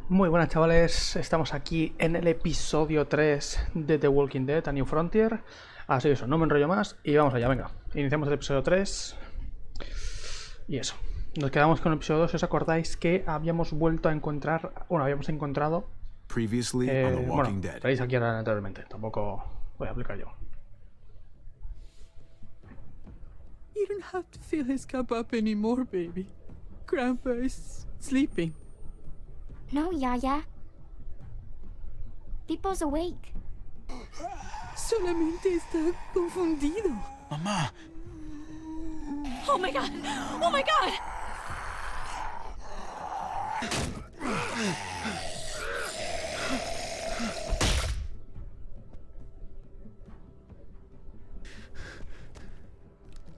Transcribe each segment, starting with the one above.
Muy buenas chavales, estamos aquí en el episodio 3 de The Walking Dead, A New Frontier. Así que eso, no me enrollo más y vamos allá, venga. Iniciamos el episodio 3. Y eso, nos quedamos con el episodio 2. Si os acordáis que habíamos vuelto a encontrar, bueno, habíamos encontrado... bueno, veréis aquí ahora anteriormente, tampoco voy a explicar yo. You don't have to fill his cup up anymore, baby. Grandpa is sleeping. No, Yaya. Tipo's awake. Solamente está confundido. Mamá. Oh my god! Oh my god!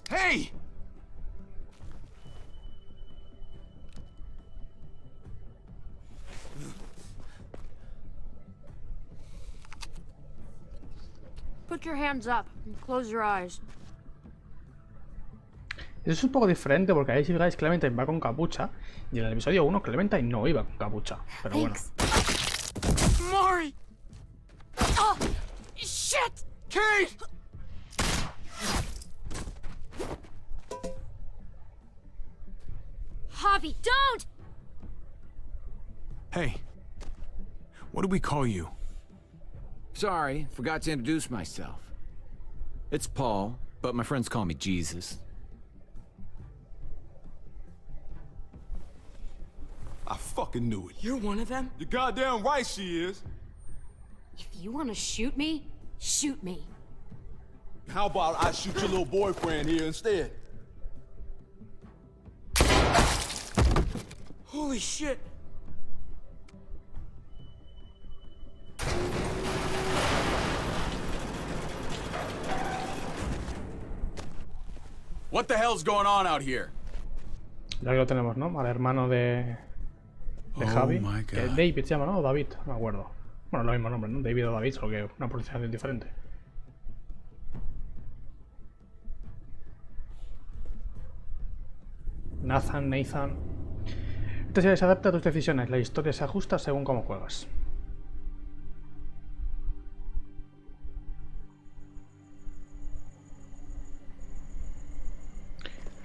Hey! Put your hands up and close your eyes. Eso es un poco diferente porque ahí si fijáis Clementine va con capucha y en el episodio 1 Clementine no iba con capucha, pero bueno. Mari! Oh! Shit! Kate! Javi, don't! Hey. What do we call you? Sorry, forgot to introduce myself. It's Paul, but my friends call me Jesus. I fucking knew it. You're one of them? You're goddamn right she is. If you want to shoot me, shoot me. How about I shoot your little boyfriend here instead? Holy shit! What the hell's going on out here? Ya que lo tenemos, ¿no? Al hermano de Javi. Que David se llama, ¿no? O David, no me acuerdo. Bueno, lo mismo nombre, ¿no? David o David, solo que una pronunciación diferente. Nathan. Esta serie se adapta a tus decisiones. La historia se ajusta según cómo juegas.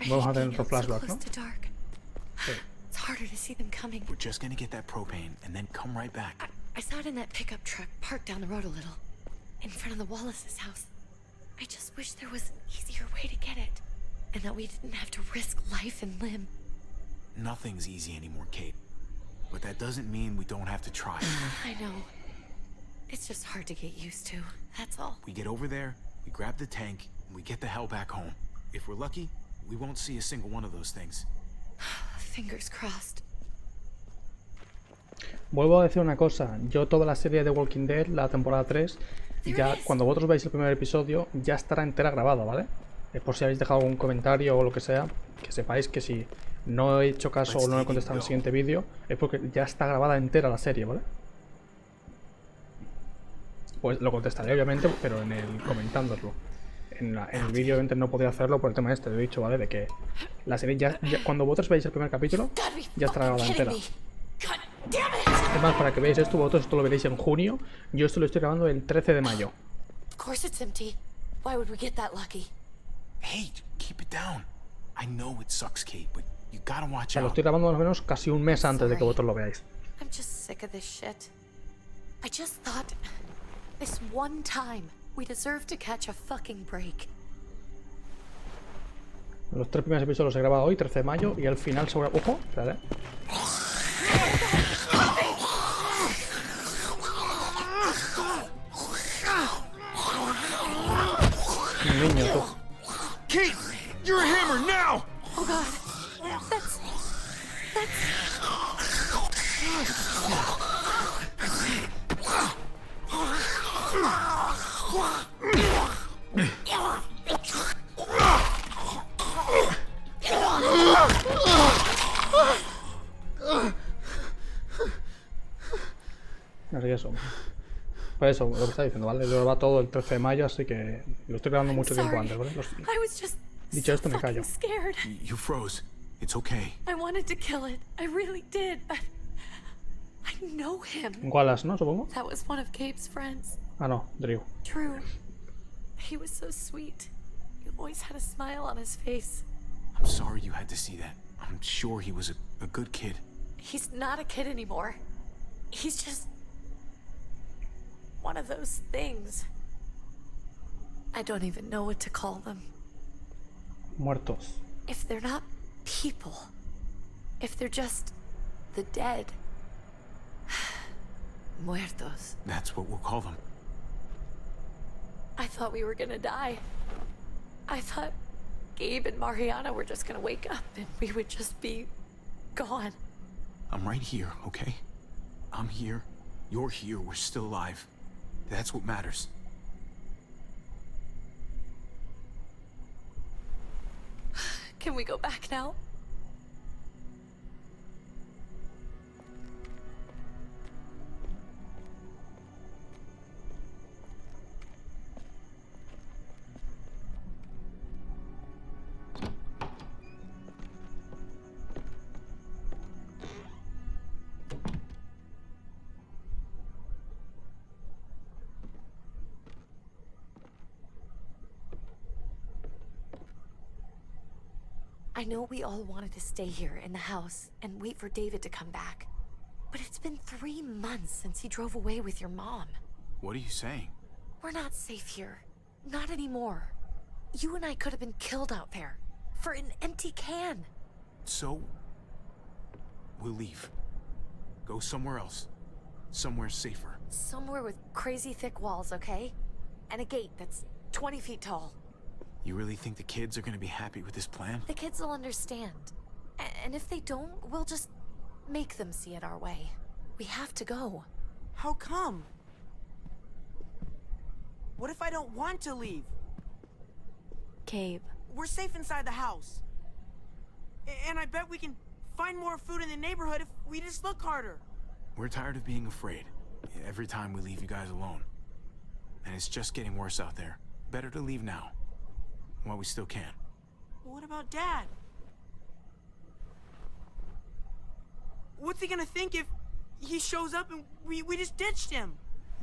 Vamos a tener otro flashback, ¿no? Sí. It's harder to see them coming. We're just gonna get that propane and then come right back. I saw it in that pickup truck parked down the road a little, in front of the Wallace's house. I just wish there was an easier way to get it, and that we didn't have to risk life and limb. Nothing's easy anymore, Kate. But that doesn't mean we don't have to try. I know. It's just hard to get used to, that's all. We get over there, we grab the tank, and we get the hell back home. If we're lucky, we won't see a single one of those things. Fingers crossed. Vuelvo a decir una cosa, yo toda la serie de Walking Dead, la temporada 3, ya cuando vosotros veáis el primer episodio, ya estará entera grabada, ¿vale? Por si habéis dejado algún comentario o lo que sea, que sepáis que si no he hecho caso o no he contestado en el siguiente vídeo, es porque ya está grabada entera la serie, ¿vale? Pues lo contestaré obviamente, pero en el comentándoslo. En el vídeo obviamente no podía hacerlo por el tema este, lo he dicho, ¿vale? De que la serie ya cuando vosotros veáis el primer capítulo, ya estará grabada entera. Además, para que veáis esto, vosotros esto lo veréis en junio. Yo esto lo estoy grabando el 13 de mayo. Of course it's empty. Why would we get that lucky? Hey, keep it down. I know it sucks, Kate, but you gotta watch O sea, lo out. estoy grabando más o menos casi un mes antes de que vosotros lo veáis. I'm just sick of this shit. I just thought this one time we deserve to catch a fucking break. Los 3 primeros episodios los he grabado hoy, 13 de mayo, y al final sobre... ¡Ojo! Espérate. Niño, tú. Kate, you're a hammer now! Oh god. That's... Así que eso. Pues eso, lo que está diciendo, ¿vale? Lo va todo el 13 de mayo, así que lo estoy grabando mucho tiempo antes, ¿vale? Dicho esto, me callo. Scared. You froze. It's okay. I wanted to kill it. I really did, but I didn't know him. Wallace, ¿no? Supongo. That was one of Gabe's friends. Ah, no, Drew. Drew. He was so sweet. He always had a smile on his face. I'm sorry you had to see that. I'm sure he was a good kid. He's not a kid anymore. He's just one of those things. I don't even know what to call them. Muertos. If they're not people, if they're just the dead. Muertos. That's what we'll call them. I thought we were gonna die. I thought Gabe and Mariana were just gonna wake up and we would just be gone. I'm right here, okay? I'm here. You're here. We're still alive. That's what matters. Can we go back now? I know we all wanted to stay here in the house and wait for David to come back. But it's been 3 months since he drove away with your mom. What are you saying? We're not safe here. Not anymore. You and I could have been killed out there. For an empty can. So, we'll leave. Go somewhere else. Somewhere safer. Somewhere with crazy thick walls, okay? And a gate that's 20 feet tall. You really think the kids are gonna be happy with this plan? The kids will understand. And if they don't, we'll just make them see it our way. We have to go. How come? What if I don't want to leave? Gabe. We're safe inside the house. And I bet we can find more food in the neighborhood if we just look harder. We're tired of being afraid. Every time we leave you guys alone. And it's just getting worse out there. Better to leave now. While we still can. What about Dad? What's he gonna think if he shows up and we just ditched him?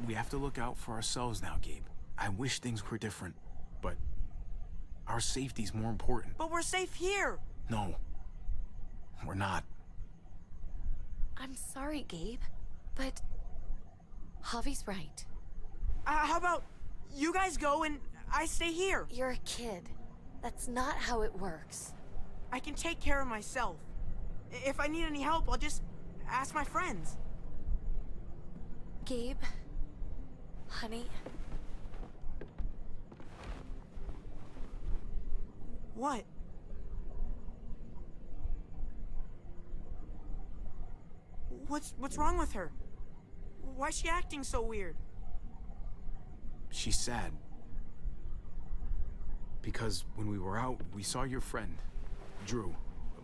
We have to look out for ourselves now, Gabe. I wish things were different, but our safety's more important. But we're safe here. No, we're not. I'm sorry, Gabe, but Javi's right. How about you guys go and I stay here? You're a kid. That's not how it works. I can take care of myself. If I need any help, I'll just ask my friends. Gabe, honey, What? What's wrong with her? Why's she acting so weird? She's sad. Because when we were out, we saw your friend, Drew.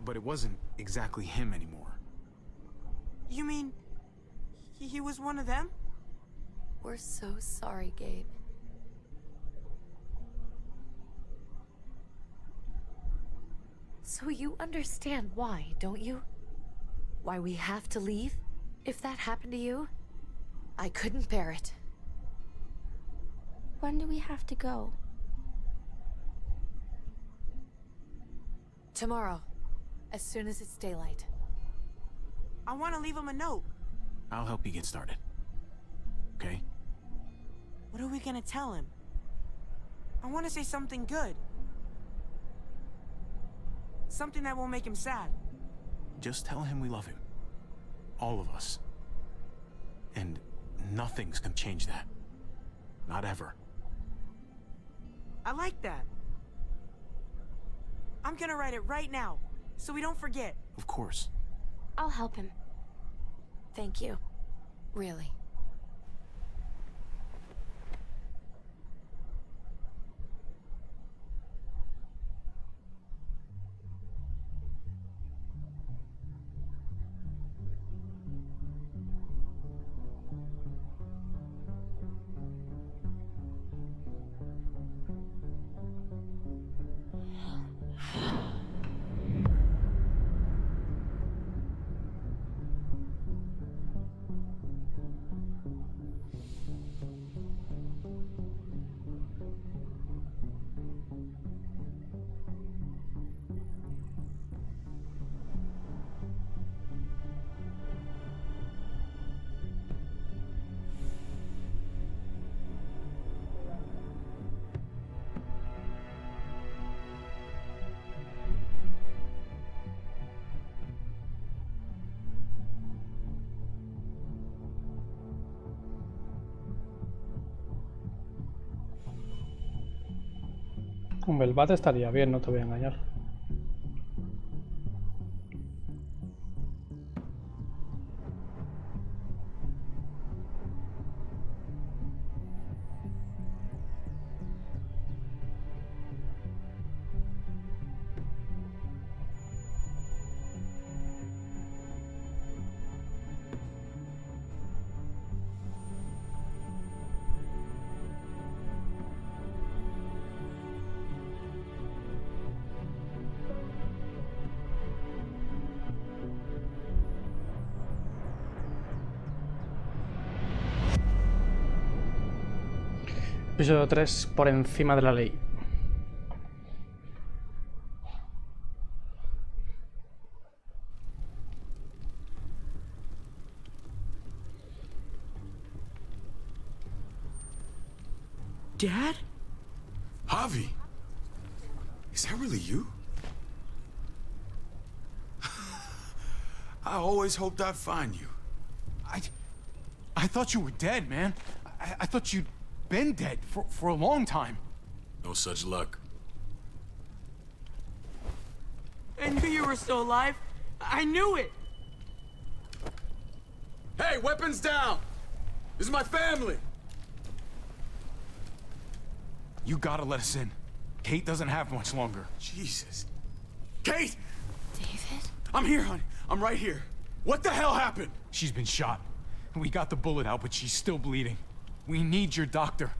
But it wasn't exactly him anymore. You mean he was one of them? we're so sorry, Gabe. So you understand why, don't you? Why we have to leave? If that happened to you, I couldn't bear it. When do we have to go? Tomorrow, as soon as it's daylight. I want to leave him a note. I'll help you get started. Okay? What are we gonna tell him? I want to say something good. Something that won't make him sad. Just tell him we love him. All of us. And nothing's gonna change that. Not ever. I like that. I'm gonna write it right now, so we don't forget. Of course. I'll help him. Thank you. Really. Hombre, el bate estaría bien, no te voy a engañar. Episodio 3, por encima de la ley. Dad? Javi! Is that really you? I always hoped I'd find you. I thought you were dead, man. I thought you'd been dead for a long time. No such luck. I knew you were still alive. I knew it. Hey, weapons down! This is my family! You gotta let us in. Kate doesn't have much longer. Jesus. Kate! David? I'm here, honey. I'm right here. What the hell happened? She's been shot. We got the bullet out, but she's still bleeding. We need your doctor.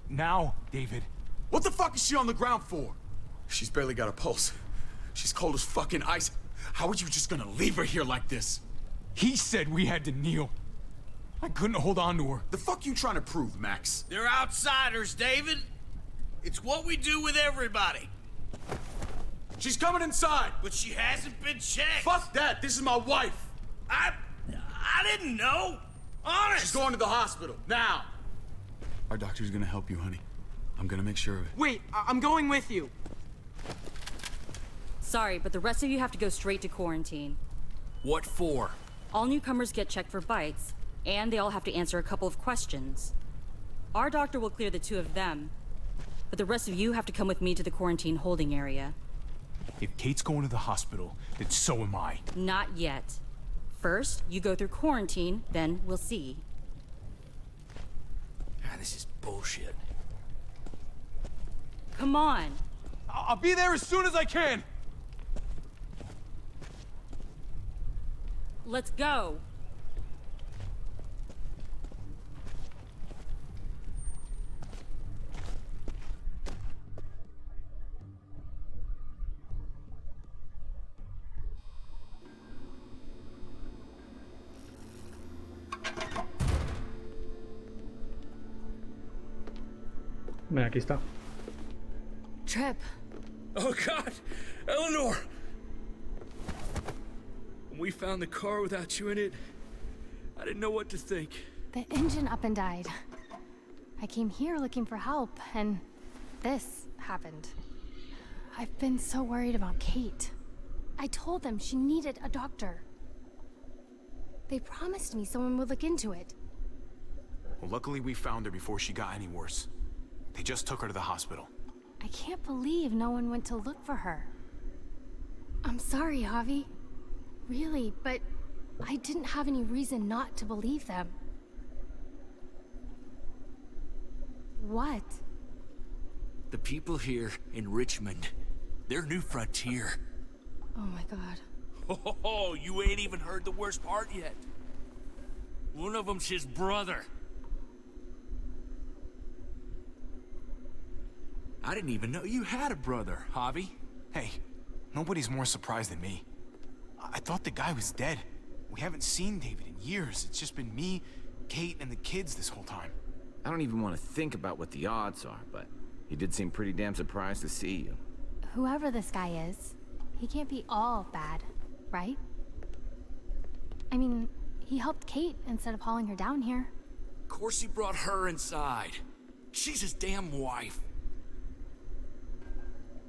Now, David. What the fuck is she on the ground for? She's barely got a pulse. She's cold as fucking ice. How are you just gonna leave her here like this? He said we had to kneel. I couldn't hold on to her. The fuck you trying to prove, Max? They're outsiders, David. It's what we do with everybody. She's coming inside! But she hasn't been checked. Fuck that! This is my wife! I didn't know. Honest. She's going to the hospital, now! Our doctor's gonna help you, honey. I'm gonna make sure of it. Wait, I'm going with you. Sorry, but the rest of you have to go straight to quarantine. What for? All newcomers get checked for bites, and they all have to answer a couple of questions. Our doctor will clear the two of them, but the rest of you have to come with me to the quarantine holding area. If Kate's going to the hospital, then so am I. Not yet. First, you go through quarantine, then we'll see. God, this is bullshit. Come on. I'll be there as soon as I can. Let's go. Mira, aquí está. Trip. Oh God, Eleanor! When we found the car without you in it, I didn't know what to think. The engine up and died. I came here looking for help, and this happened. I've been so worried about Kate. I told them she needed a doctor. They promised me someone would look into it. Well, luckily we found her before she got any worse. They just took her to the hospital. I can't believe no one went to look for her. I'm sorry, Javi. Really, but I didn't have any reason not to believe them. What? The people here in Richmond, their new frontier. Oh my god. Oh, you ain't even heard the worst part yet. One of them's his brother. I didn't even know you had a brother, Javi. Hey, nobody's more surprised than me. I thought the guy was dead. We haven't seen David in years. It's just been me, Kate, and the kids this whole time. I don't even want to think about what the odds are, but he did seem pretty damn surprised to see you. Whoever this guy is, he can't be all bad, right? I mean, he helped Kate instead of hauling her down here. Of course he brought her inside. She's his damn wife.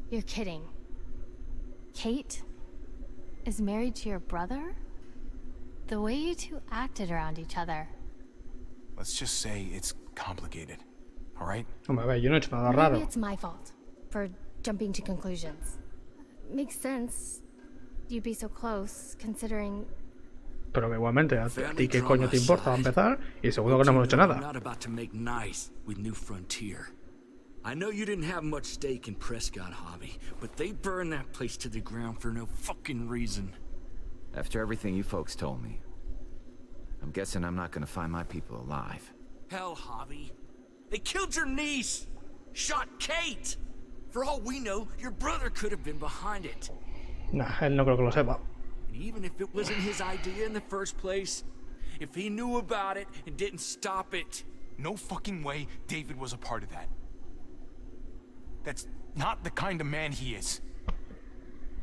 You're kidding. Kate is married to your brother? The way you two acted around each other. Let's just say it's complicated, all right? Hombre, a ver, yo no he hecho nada raro. Maybe it's my fault for jumping to conclusions. Makes sense. You'd be so close, considering. Pero que igualmente, ¿a ti qué coño te importa? Va a empezar. Y segundo, que no hemos hecho nada. I'm not about to make nice with New Frontier. I know you didn't have much stake in Prescott, Hobby, but they burned that place to the ground for no fucking reason. After everything you folks told me, I'm guessing I'm not gonna find my people alive. Hell, Hobby. They killed your niece! Shot Kate! For all we know, your brother could have been behind it. Nah, él no creo que lo sepa. And even if it wasn't his idea in the first place, if he knew about it and didn't stop it... No fucking way David was a part of that. That's not the kind of man he is.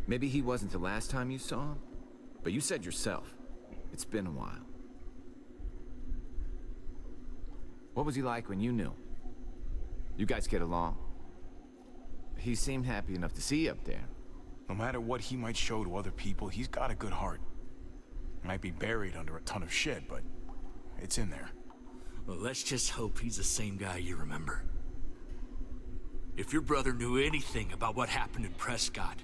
Maybe he wasn't the last time you saw him, but you said yourself, it's been a while. What was he like when you knew? You guys get along? He seemed happy enough to see you up there. No matter what he might show to other people, he's got a good heart. Might be buried under a ton of shit, but it's in there. Well, let's just hope he's the same guy you remember. If your brother knew anything about what happened in Prescott,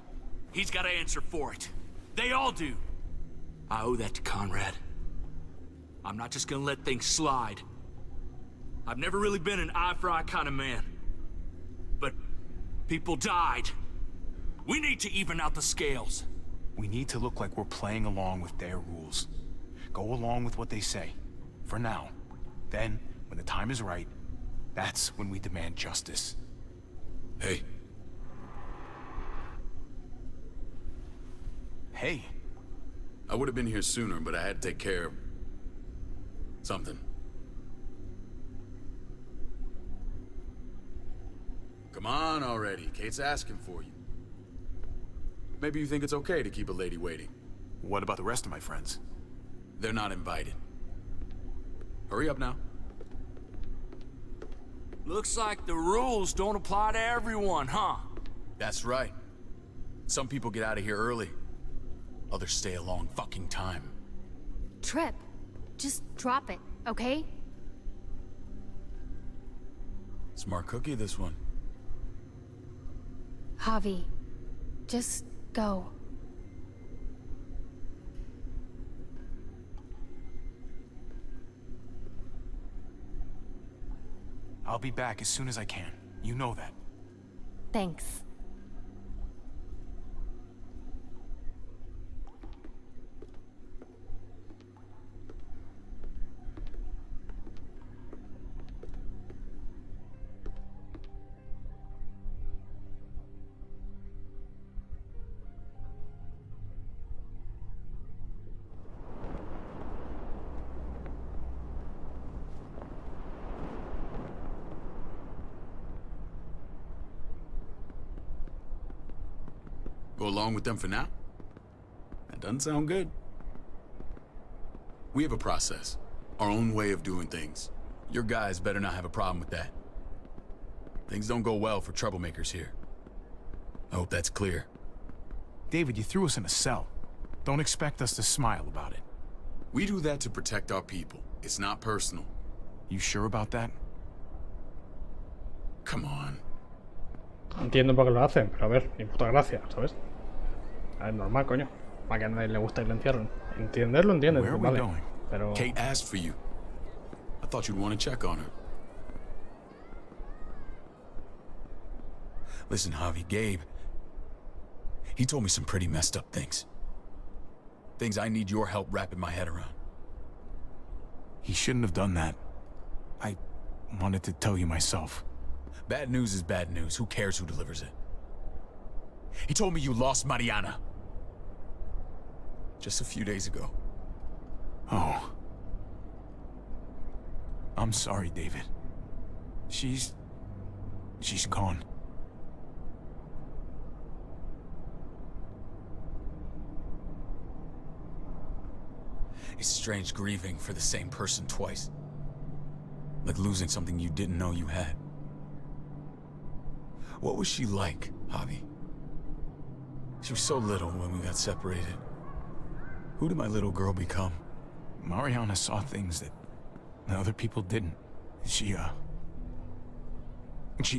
he's got to answer for it. They all do. I owe that to Conrad. I'm not just gonna let things slide. I've never really been an eye-for-eye kind of man. But people died. We need to even out the scales. We need to look like we're playing along with their rules. Go along with what they say. For now. Then, when the time is right, that's when we demand justice. Hey. Hey. I would have been here sooner, but I had to take care of... something. Come on already. Kate's asking for you. Maybe you think it's okay to keep a lady waiting. What about the rest of my friends? They're not invited. Hurry up now. Looks like the rules don't apply to everyone, huh? That's right. Some people get out of here early. Others stay a long fucking time. Trip. Just drop it, okay? Smart cookie, this one. Javi, just go. I'll be back as soon as I can. You know that. Thanks. Go along with them for now? That doesn't sound good. We have a process, our own way of doing things. Your guys better not have a problem with that. Things don't go well for troublemakers here. I hope that's clear. David, you threw us in a cell. Don't expect us to smile about it. We do that to protect our people. It's not personal. You sure about that? Come on. Entiendo por qué lo hacen, pero a ver, ni puta gracia, ¿sabes? A ver, normal, coño. Para que a nadie le guste que le encierren. Entenderlo, entiendes, Where are we vale. going? Pero... Kate asked for you. I thought you'd want to check on her. Listen, Javi, Gabe... he told me some pretty messed up things. Things I need your help wrapping my head around. He shouldn't have done that. I wanted to tell you myself. Bad news is bad news. Who cares who delivers it? He told me you lost Mariana. Just a few days ago. Oh. I'm sorry, David. She's gone. It's strange grieving for the same person twice. Like losing something you didn't know you had. What was she like, Javi? She was so little when we got separated. Who did my little girl become? Mariana saw things that other people didn't. She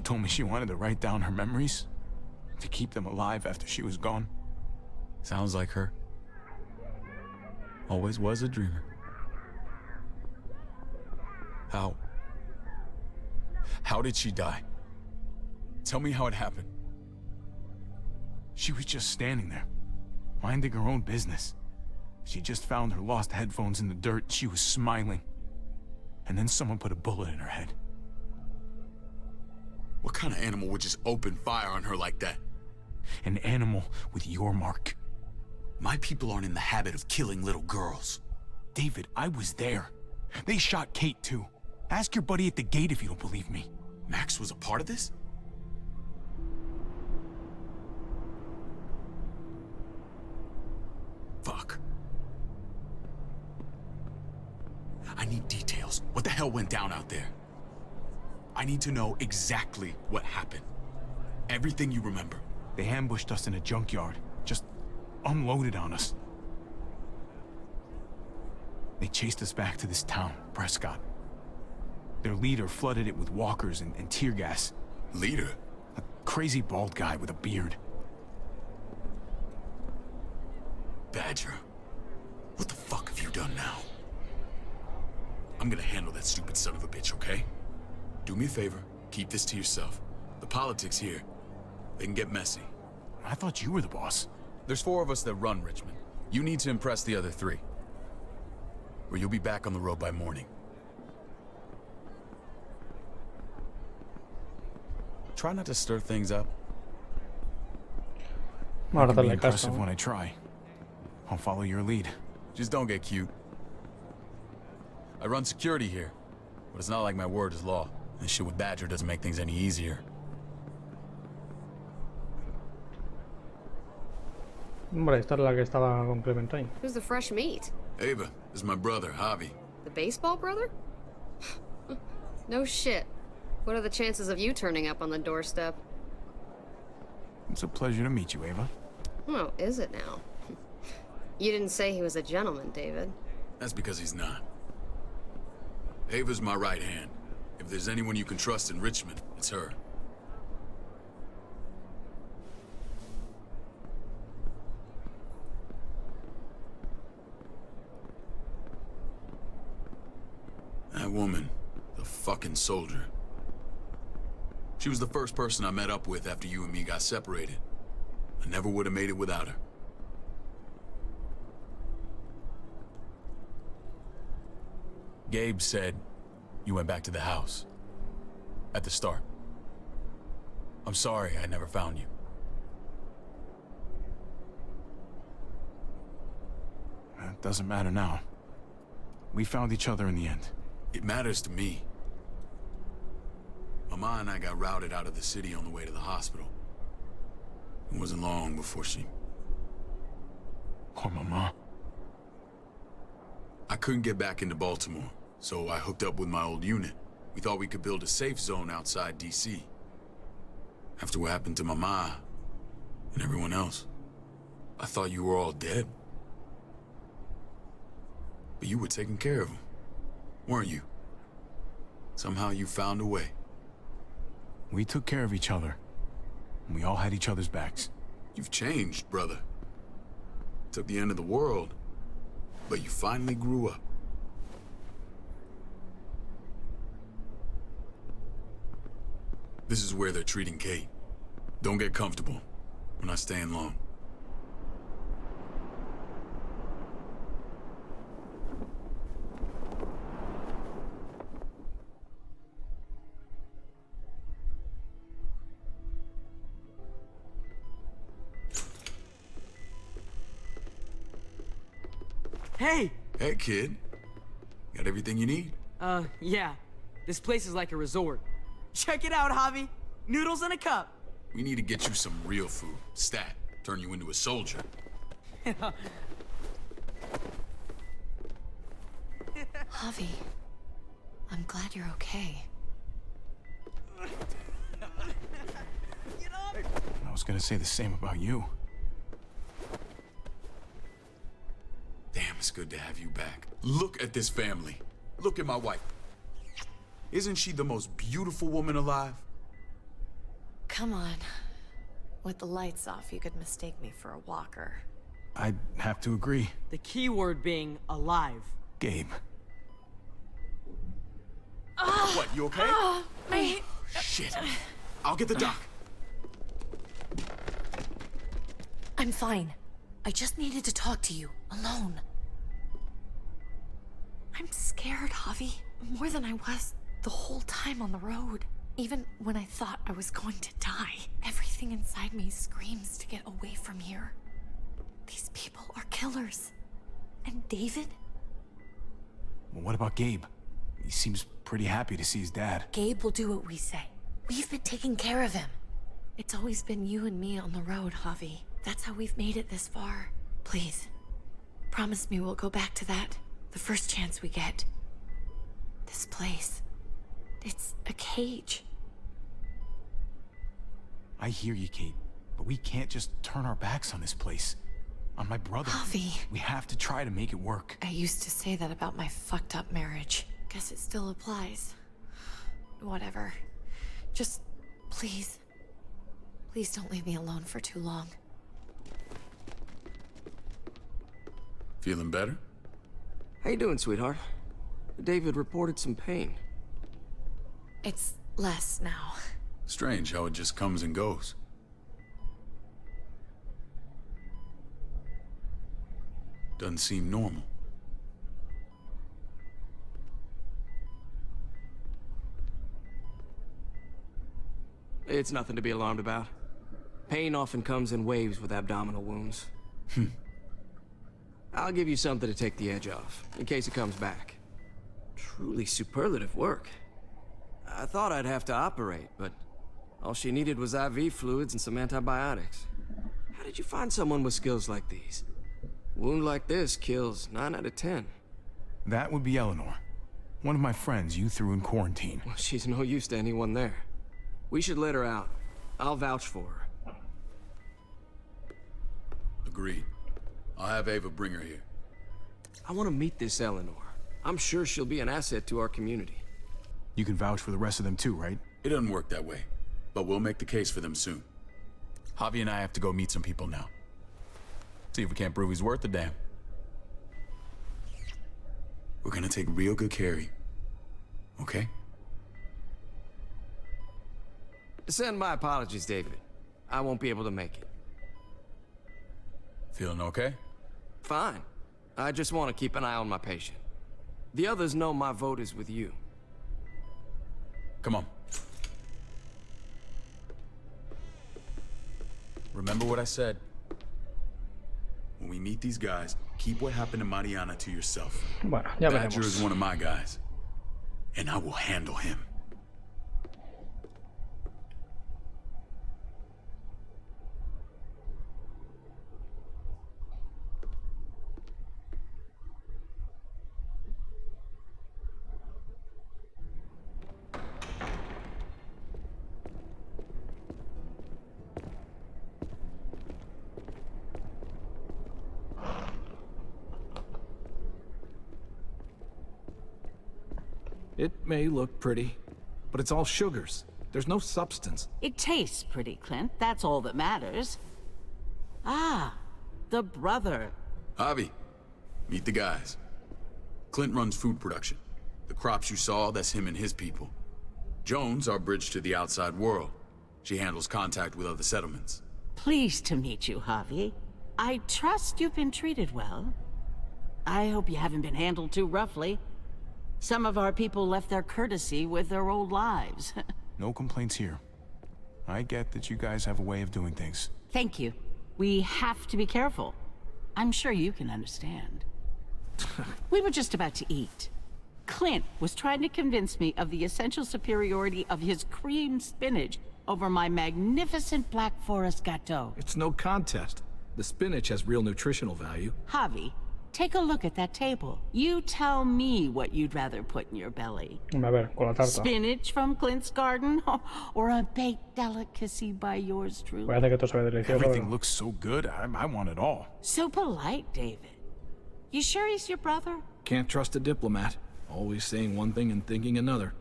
told me she wanted to write down her memories, To keep them alive after she was gone. Sounds like her. Always was a dreamer. How did she die? Tell me how it happened. She was just standing there, minding her own business. She just found her lost headphones in the dirt. She was smiling. And then someone put a bullet in her head. What kind of animal would just open fire on her like that? An animal with your mark. My people aren't in the habit of killing little girls. David, I was there. They shot Kate too. Ask your buddy at the gate if you don't believe me. Max was a part of this? Fuck. I need details. What the hell went down out there? I need to know exactly what happened. Everything you remember. They ambushed us in a junkyard. Just unloaded on us. They chased us back to this town, Prescott. Their leader flooded it with walkers and tear gas. Leader? A crazy bald guy with a beard. Badger, what the fuck have you done now? I'm gonna handle that stupid son of a bitch, okay? Do me a favor, keep this to yourself. The politics here, they can get messy. I thought you were the boss. There's 4 of us that run Richmond. You need to impress the other 3. Or you'll be back on the road by morning. Try not to stir things up. I can be impressive when I try. I'll follow your lead. Just don't get cute. I run security here, but it's not like my word is law. This shit with Badger doesn't make things any easier. Hombre, esta es la que estaba con Clementine. Who's the fresh meat? Ava, this is my brother, Javi. The baseball brother? No shit. What are the chances of you turning up on the doorstep? It's a pleasure to meet you, Ava. Oh, is it now? You didn't say he was a gentleman, David. That's because he's not. Ava's my right hand. If there's anyone you can trust in Richmond, it's her. That woman, the fucking soldier. She was the first person I met up with after you and me got separated. I never would have made it without her. Gabe said you went back to the house. At the start. I'm sorry I never found you. It doesn't matter now. We found each other in the end. It matters to me. Mama and I got routed out of the city on the way to the hospital. It wasn't long before she... Poor Mama. I couldn't get back into Baltimore, so I hooked up with my old unit. We thought we could build a safe zone outside D.C. After what happened to Mama and everyone else, I thought you were all dead. But you were taking care of them, weren't you? Somehow you found a way. We took care of each other. And we all had each other's backs. You've changed, brother. Took the end of the world, but you finally grew up. This is where they're treating Kate. Don't get comfortable. We're not staying long. Hey! Hey, kid. Got everything you need? Yeah. This place is like a resort. Check it out, Javi. Noodles in a cup. We need to get you some real food. Stat. Turn you into a soldier. Javi, I'm glad you're okay. I was gonna say the same about you. Damn, it's good to have you back. Look at this family. Look at my wife. Isn't she the most beautiful woman alive? Come on. With the lights off, you could mistake me for a walker. I'd have to agree. The key word being alive. Gabe. What, you okay? Shit. I'll get the doc. I'm fine. I just needed to talk to you, alone. I'm scared, Javi. More than I was the whole time on the road. Even when I thought I was going to die, everything inside me screams to get away from here. These people are killers. And David? Well, what about Gabe? He seems pretty happy to see his dad. Gabe will do what we say. We've been taking care of him. It's always been you and me on the road, Javi. That's how we've made it this far. Please, promise me we'll go back to that the first chance we get. This place, it's a cage. I hear you, Kate, but we can't just turn our backs on this place. On my brother. Javi. We have to try to make it work. I used to say that about my fucked up marriage. Guess it still applies. Whatever. Just, please. Please don't leave me alone for too long. Feeling better? How you doing, sweetheart? David reported some pain. It's less now. Strange how it just comes and goes. Doesn't seem normal. It's nothing to be alarmed about. Pain often comes in waves with abdominal wounds. I'll give you something to take the edge off, in case it comes back. Truly superlative work. I thought I'd have to operate, but all she needed was IV fluids and some antibiotics. How did you find someone with skills like these? A wound like this kills 9 out of 10. That would be Eleanor. One of my friends you threw in quarantine. Well, she's no use to anyone there. We should let her out. I'll vouch for her. Agreed. I'll have Ava bring her here. I want to meet this Eleanor. I'm sure she'll be an asset to our community. You can vouch for the rest of them too, right? It doesn't work that way, but we'll make the case for them soon. Javi and I have to go meet some people now. See if we can't prove he's worth the damn. We're gonna take real good care of you. Okay? Send my apologies, David. I won't be able to make it. Feeling okay? Fine. I just want to keep an eye on my patient. The others know my vote is with you. Come on. Remember what I said. When we meet these guys, keep what happened to Mariana to yourself. Bueno, ya Badger veremos. is one of my guys, and I will handle him. It may look pretty, but it's all sugars. There's no substance. It tastes pretty, Clint. That's all that matters. Ah, the brother. Javi, meet the guys. Clint runs food production. The crops you saw, that's him and his people. Jones, our bridge to the outside world. She handles contact with other settlements. Pleased to meet you, Javi. I trust you've been treated well. I hope you haven't been handled too roughly. Some of our people left their courtesy with their old lives. No complaints here. I get that you guys have a way of doing things. Thank you. We have to be careful. I'm sure you can understand. We were just about to eat. Clint was trying to convince me of the essential superiority of his creamed spinach over my magnificent Black Forest gâteau. It's no contest. The spinach has real nutritional value. Javi, take a look at that table. You tell me what you'd rather put in your belly. A ver, con la tarta. Spinach from Clint's garden, or a baked delicacy by yours truly. Voy a hacer que todo se vea delicioso. Everything pero- looks so good. I want it all. So polite, David. You sure he's your brother? Can't trust a diplomat. Always saying one thing and thinking another.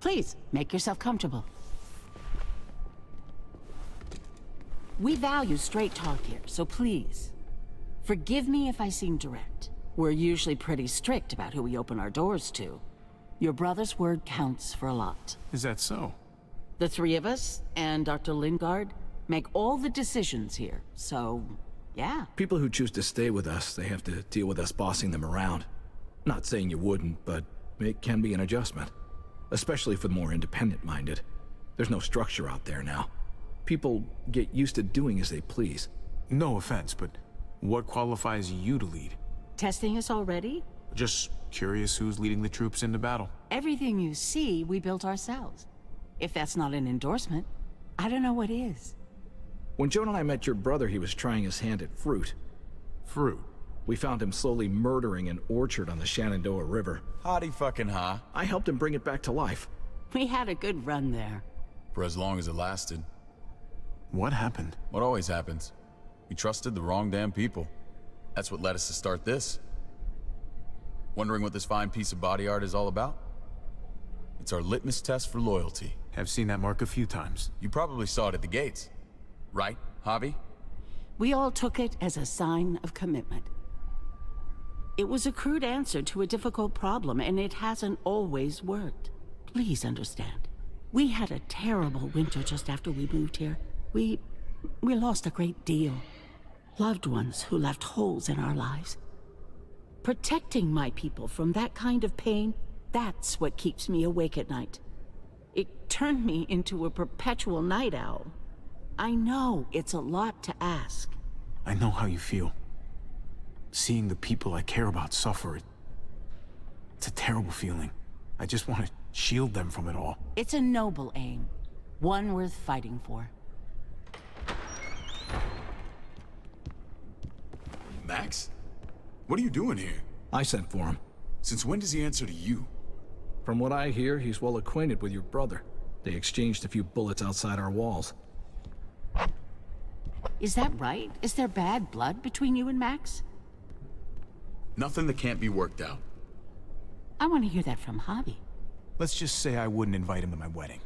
Please, make yourself comfortable. We value straight talk here, so please, forgive me if I seem direct. We're usually pretty strict about who we open our doors to. Your brother's word counts for a lot. Is that so? The three of us and Dr. Lingard make all the decisions here, so yeah. People who choose to stay with us, they have to deal with us bossing them around. Not saying you wouldn't, but it can be an adjustment. Especially for the more independent-minded. There's no structure out there now. People get used to doing as they please. No offense, but what qualifies you to lead? Testing us already? Just curious who's leading the troops into battle. Everything you see, we built ourselves. If that's not an endorsement, I don't know what is. When Joan and I met your brother, he was trying his hand at fruit. Fruit? We found him slowly murdering an orchard on the Shenandoah River. Howdy fucking ha. I helped him bring it back to life. We had a good run there. For as long as it lasted. What happened? What always happens. We trusted the wrong damn people. That's what led us to start this. Wondering what this fine piece of body art is all about? It's our litmus test for loyalty. I've seen that mark a few times. You probably saw it at the gates. Right, Javi? We all took it as a sign of commitment. It was a crude answer to a difficult problem, and it hasn't always worked. Please understand. We had a terrible winter just after we moved here. We lost a great deal. Loved ones who left holes in our lives. Protecting my people from that kind of pain, that's what keeps me awake at night. It turned me into a perpetual night owl. I know it's a lot to ask. I know how you feel. Seeing the people I care about suffer, it's a terrible feeling. I just want to shield them from it all. It's a noble aim. One worth fighting for. Max? What are you doing here? I sent for him. Since when does he answer to you? From what I hear, he's well acquainted with your brother. They exchanged a few bullets outside our walls. Is that right? Is there bad blood between you and Max? Nothing that can't be worked out. I want to hear that from Javi. Let's just say I wouldn't invite him to my wedding.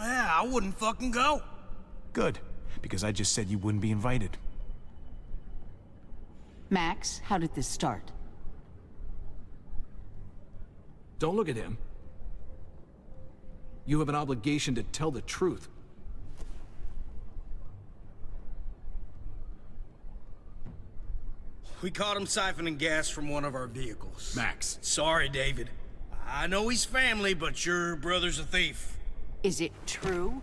Yeah, I wouldn't fucking go. Good, because I just said you wouldn't be invited. Max, how did this start? Don't look at him. You have an obligation to tell the truth. We caught him siphoning gas from one of our vehicles. Max. Sorry, David. I know he's family, but your brother's a thief. Is it true?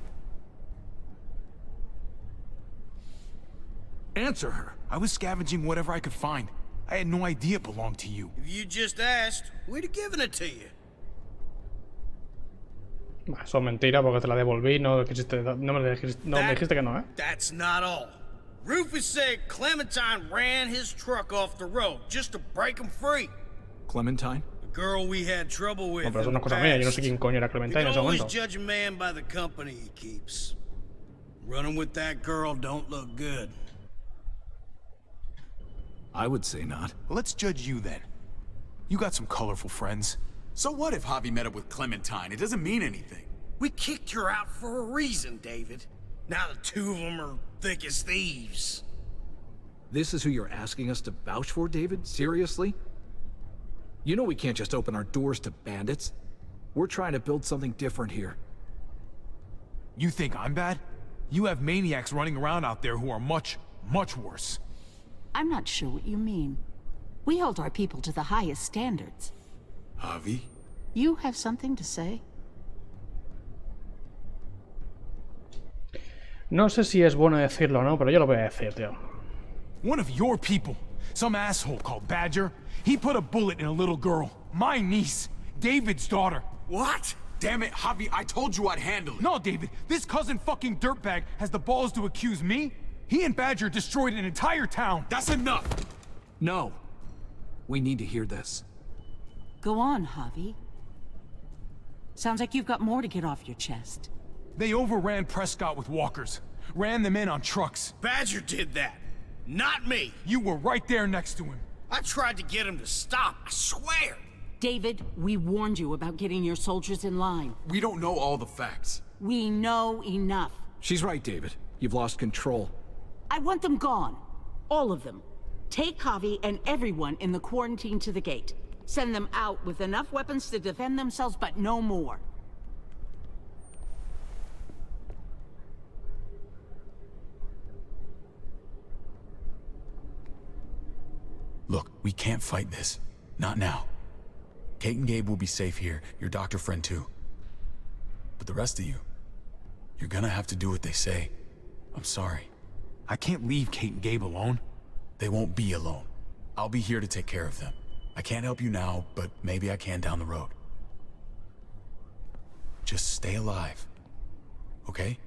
Answer her. I was scavenging whatever I could find. I had no idea it belonged to you. If you just asked, we'd have given it to you. Eso es mentira porque te la devolví. No, me dijiste que no, ¿eh? That's not all. Rufus said Clementine ran his truck off the road just to break him free. Clementine? The girl we had trouble with. No, pero eso no es cosa mía. Yo no sé quién coño era Clementine en ese always momento. judge a man by the company he keeps. Running with that girl don't look good. I would say not. Let's judge you then. You got some colorful friends. So what if Javi met up with Clementine? It doesn't mean anything. We kicked her out for a reason, David. Now the two of them are thick as thieves. This is who you're asking us to vouch for, David? Seriously? You know we can't just open our doors to bandits. We're trying to build something different here. You think I'm bad? You have maniacs running around out there who are much, much worse. I'm not sure what you mean. We hold our people to the highest standards. Javi? You have something to say? No sé si es bueno decirlo o no, pero yo lo voy a decir, tío. One of your people, some asshole called Badger, he put a bullet in a little girl, my niece, David's daughter. What? Damn it, Javi, I told you I'd handle it. No, David, this cousin fucking dirtbag has the balls to accuse me? He and Badger destroyed an entire town. That's enough! No. We need to hear this. Go on, Javi. Sounds like you've got more to get off your chest. They overran Prescott with walkers. Ran them in on trucks. Badger did that. Not me. You were right there next to him. I tried to get him to stop, I swear. David, we warned you about getting your soldiers in line. We don't know all the facts. We know enough. She's right, David. You've lost control. I want them gone. All of them. Take Javi and everyone in the quarantine to the gate. Send them out with enough weapons to defend themselves, but no more. Look, we can't fight this. Not now. Kate and Gabe will be safe here, your doctor friend too. But the rest of you, you're gonna have to do what they say. I'm sorry. I can't leave Kate and Gabe alone. They won't be alone. I'll be here to take care of them. I can't help you now, but maybe I can down the road. Just stay alive, okay?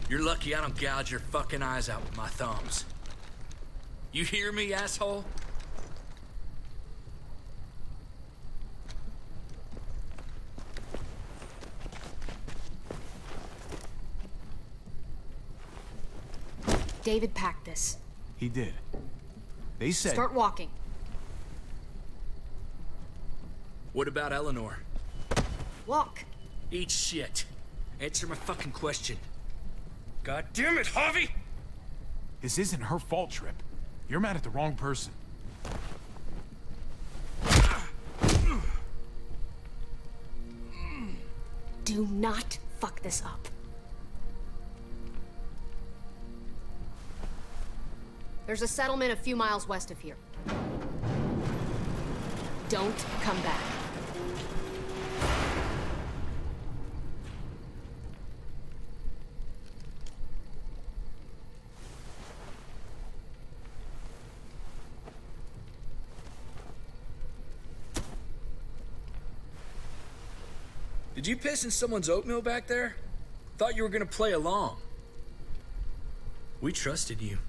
You're lucky I don't gouge your fucking eyes out with my thumbs. You hear me, asshole? David packed this. He did. They said... Start walking. What about Eleanor? Walk. Eat shit. Answer my fucking question. God damn it, Javi! This isn't her fault, Trip. You're mad at the wrong person. Do not fuck this up. There's a settlement a few miles west of here. Don't come back. Did you piss in someone's oatmeal back there? Thought you were gonna play along. We trusted you.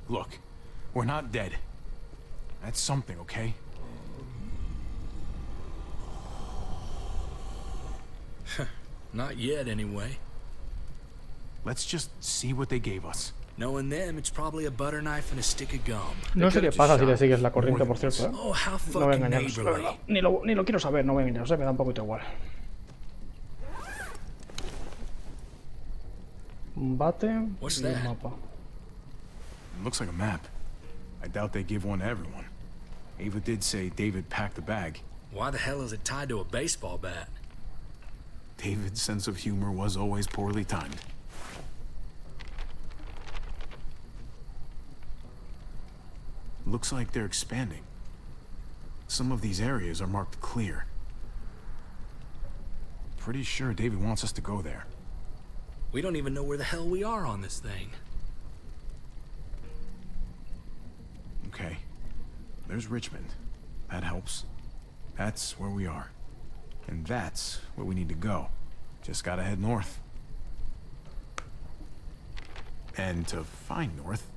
Look, we're not dead. That's something, okay? Not yet, anyway. Let's just see what they gave us. Knowing them, it's probably a butter knife and a stick of gum. No sé qué pasa si le sigues la corriente, por cierto, ¿eh? Oh, how No voy a fucking engañaros, la verdad. neighborly. Ni lo quiero saber, no voy a engañaros, me da un poquito igual. Un bate What's y un that? mapa. It looks like a map. I doubt they give one to everyone. Ava did say David packed the bag. Why the hell is it tied to a baseball bat? David's sense of humor was always poorly timed. Looks like they're expanding. Some of these areas are marked clear. Pretty sure David wants us to go there. We don't even know where the hell we are on this thing. Okay. There's Richmond. That helps. That's where we are. And that's where we need to go. Just gotta head north. And to find north...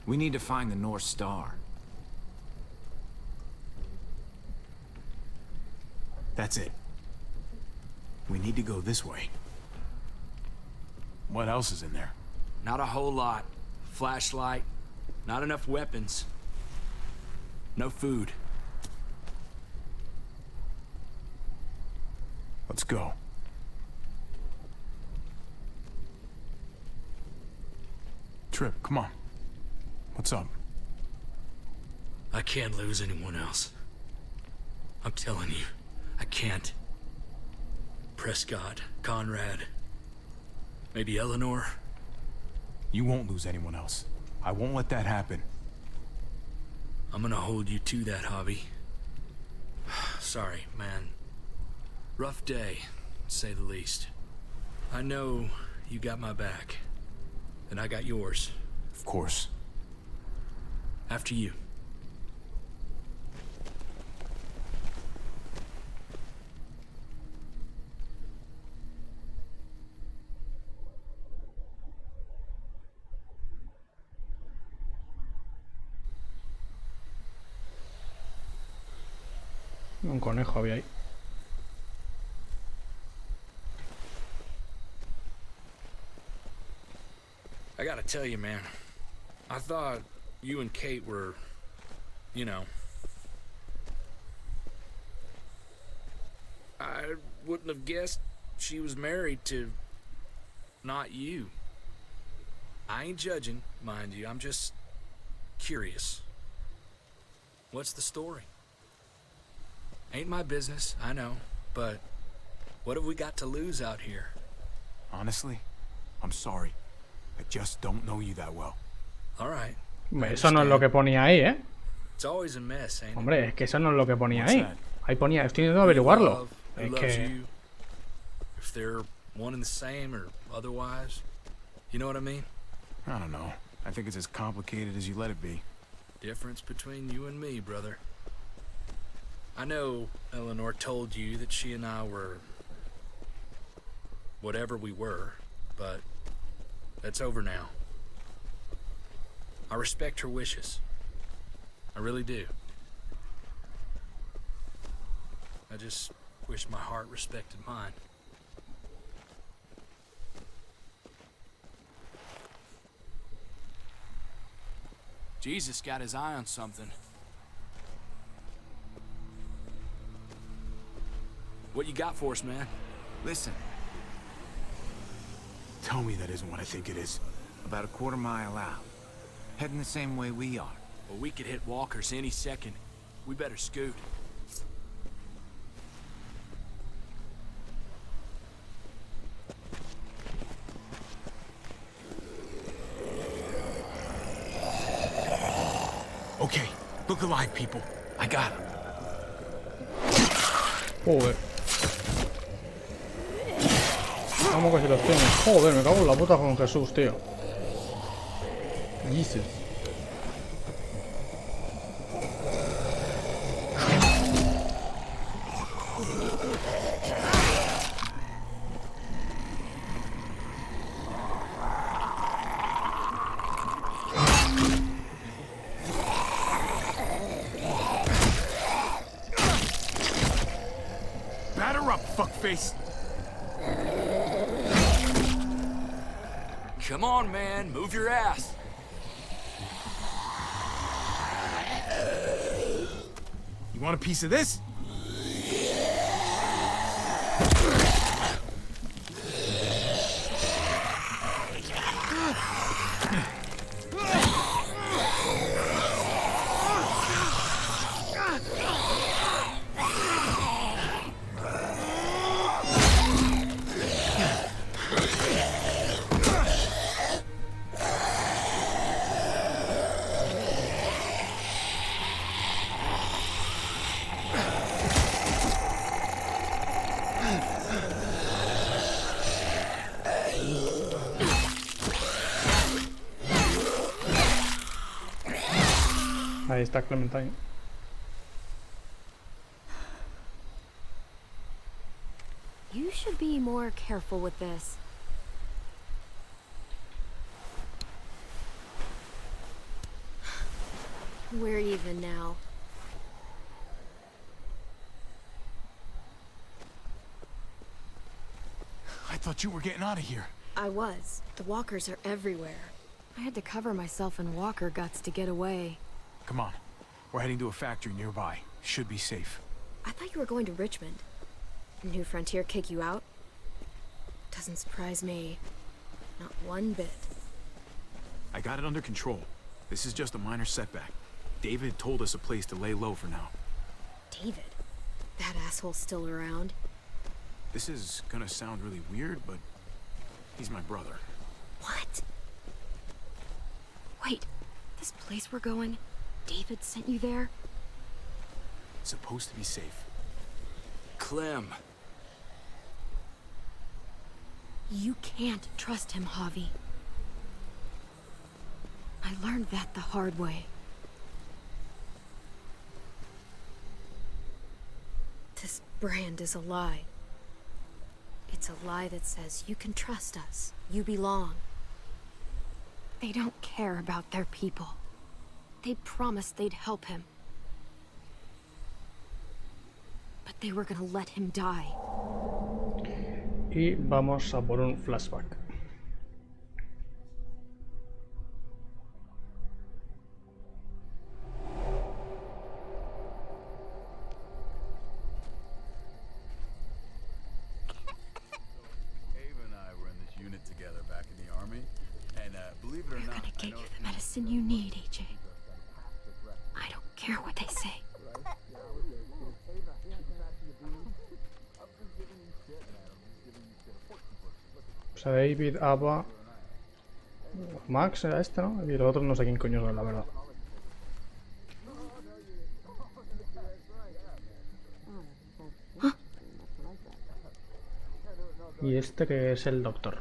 We need to find the North Star. That's it. We need to go this way. What else is in there? Not a whole lot. Flashlight. Not enough weapons. No food. Let's go. Trip, come on. What's up? I can't lose anyone else. I'm telling you, I can't. Prescott, Conrad, maybe Eleanor. You won't lose anyone else. I won't let that happen. I'm gonna hold you to that, Javi. Sorry, man. Rough day, to say the least. I know you got my back, and I got yours. Of course. After you. Un conejo había ahí. I gotta tell you, man. I thought you and Kate were, you know... I wouldn't have guessed she was married to... not you. I ain't judging, mind you. I'm just... curious. What's the story? Ain't my business, I know, but... what have we got to lose out here? Honestly, I'm sorry. I just don't know you that well. All right. Eso no es lo que ponía ahí, ¿eh? It's always a mess, ain't it? Hombre, es que eso no es lo que ponía ahí. Ahí ponía, estoy intentando averiguarlo. Es que... If they're one and the same or otherwise, you know what I mean? I don't know. I think it's as complicated as you let it be. Difference between you and me, brother. I know Eleanor told you that she and I were... whatever we were, but that's over now. I respect her wishes. I really do. I just wish my heart respected mine. Jesus got his eye on something. What you got for us, man? Listen. Tell me that isn't what I think it is. About a quarter mile out. Heading the same way we are. Well, we could hit walkers any second. We better scoot. Okay, look alive, people. I got him. Joder. Vamos que si los tengo. Joder, me cago en la puta con Jesús, tío. Jesus. Batter up, fuckface. Come on, man. Move your ass. You want a piece of this? Ahí está Clementine. You should be more careful with this. We're even now. I thought you were getting out of here. I was. The walkers are everywhere. I had to cover myself in walker guts to get away. Come on. We're heading to a factory nearby. Should be safe. I thought you were going to Richmond. New Frontier kick you out? Doesn't surprise me. Not one bit. I got it under control. This is just a minor setback. David told us a place to lay low for now. David? That asshole's still around? This is gonna sound really weird, but he's my brother. What? Wait, this place we're going, David sent you there? It's supposed to be safe. Clem. You can't trust him, Javi. I learned that the hard way. This brand is a lie. It's a lie that says you can trust us, you belong. They don't care about their people. They promised they'd help him. that they were gonna let him die. Y vamos a por un flashback. They're gonna get you the medicine you need, AJ. I don't care what they say. O sea, David, Ava, Max era este, ¿no? Y los otros no sé quién coño son, la verdad. Y este que es el doctor.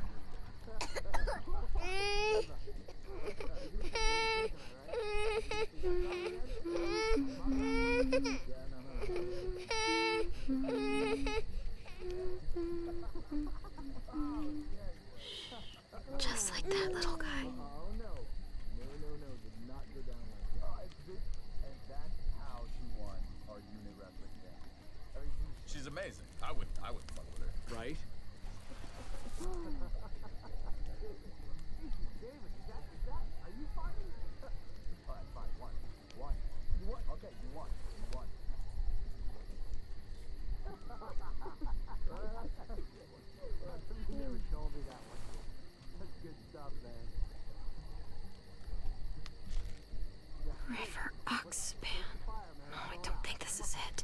Just like that little guy. She's amazing. I would fuck with her. Right? River Oxpan. No, I don't think this is it.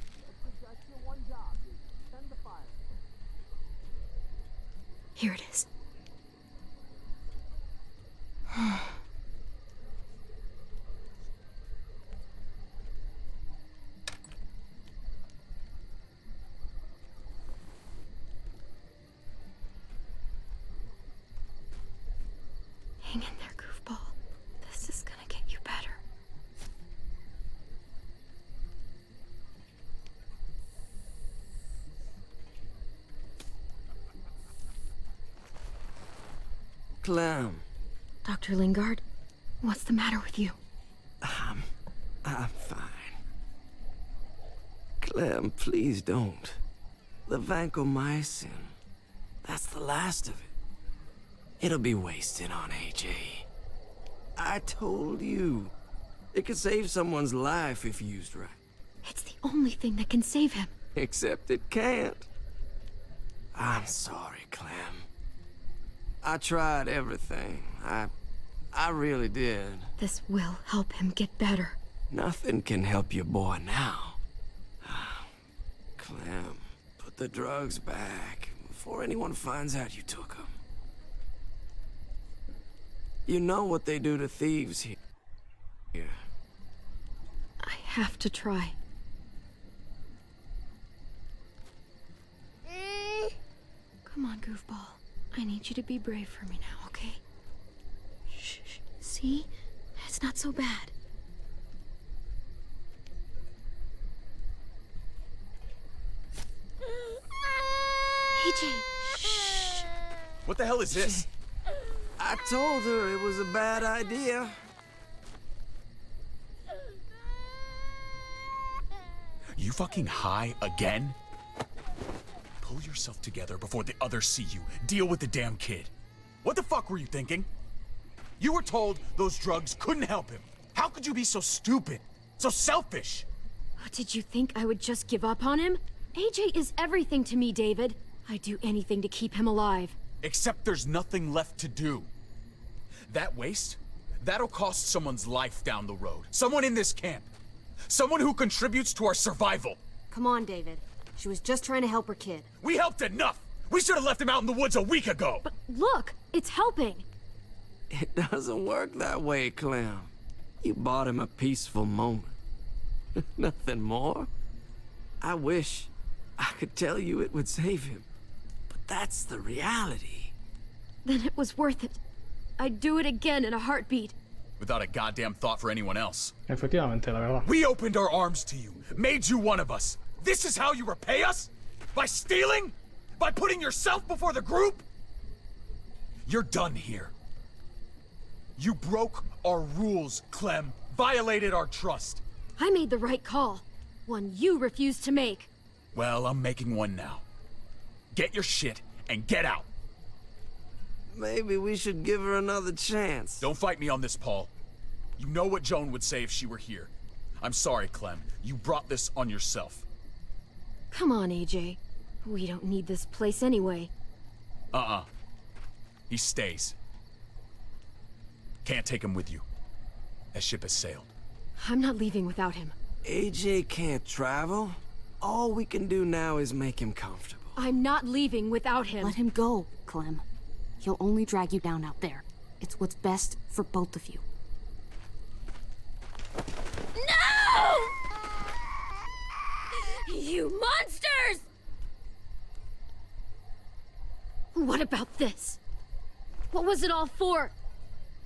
Here it is. Hang in there, goofball. This is gonna get you better. Clem. Dr. Lingard, what's the matter with you? I'm fine. Clem, please don't. The vancomycin. That's the last of it. It'll be wasted on AJ. I told you. It could save someone's life if used right. It's the only thing that can save him. Except it can't. I'm sorry, Clem. I tried everything. I really did. This will help him get better. Nothing can help your boy now. Clem, put the drugs back before anyone finds out you took them. You know what they do to thieves here. I have to try. Come on, goofball. I need you to be brave for me now, okay? Shh. See? It's not so bad. AJ, shh. What the hell is this? I told her it was a bad idea. You fucking high again? Pull yourself together before the others see you. Deal with the damn kid. What the fuck were you thinking? You were told those drugs couldn't help him. How could you be so stupid? So selfish? Did you think I would just give up on him? AJ is everything to me, David. I'd do anything to keep him alive. Except there's nothing left to do. That waste? That'll cost someone's life down the road. Someone in this camp. Someone who contributes to our survival. Come on, David. She was just trying to help her kid. We helped enough! We should have left him out in the woods a week ago! But look, it's helping. It doesn't work that way, Clem. You bought him a peaceful moment. Nothing more. I wish I could tell you it would save him. But that's the reality. Then it was worth it. I'd do it again in a heartbeat. Without a goddamn thought for anyone else. Efectivamente, la verdad. We opened our arms to you, made you one of us. This is how you repay us? By stealing? By putting yourself before the group? You're done here. You broke our rules, Clem. Violated our trust. I made the right call. One you refused to make. Well, I'm making one now. Get your shit and get out. Maybe we should give her another chance. Don't fight me on this, Paul. You know what Joan would say if she were here. I'm sorry, Clem. You brought this on yourself. Come on, AJ. We don't need this place anyway. He stays. Can't take him with you. That ship has sailed. I'm not leaving without him. AJ can't travel. All we can do now is make him comfortable. I'm not leaving without him. Let him go, Clem. He'll only drag you down out there. It's what's best for both of you. No! You monsters! What about this? What was it all for?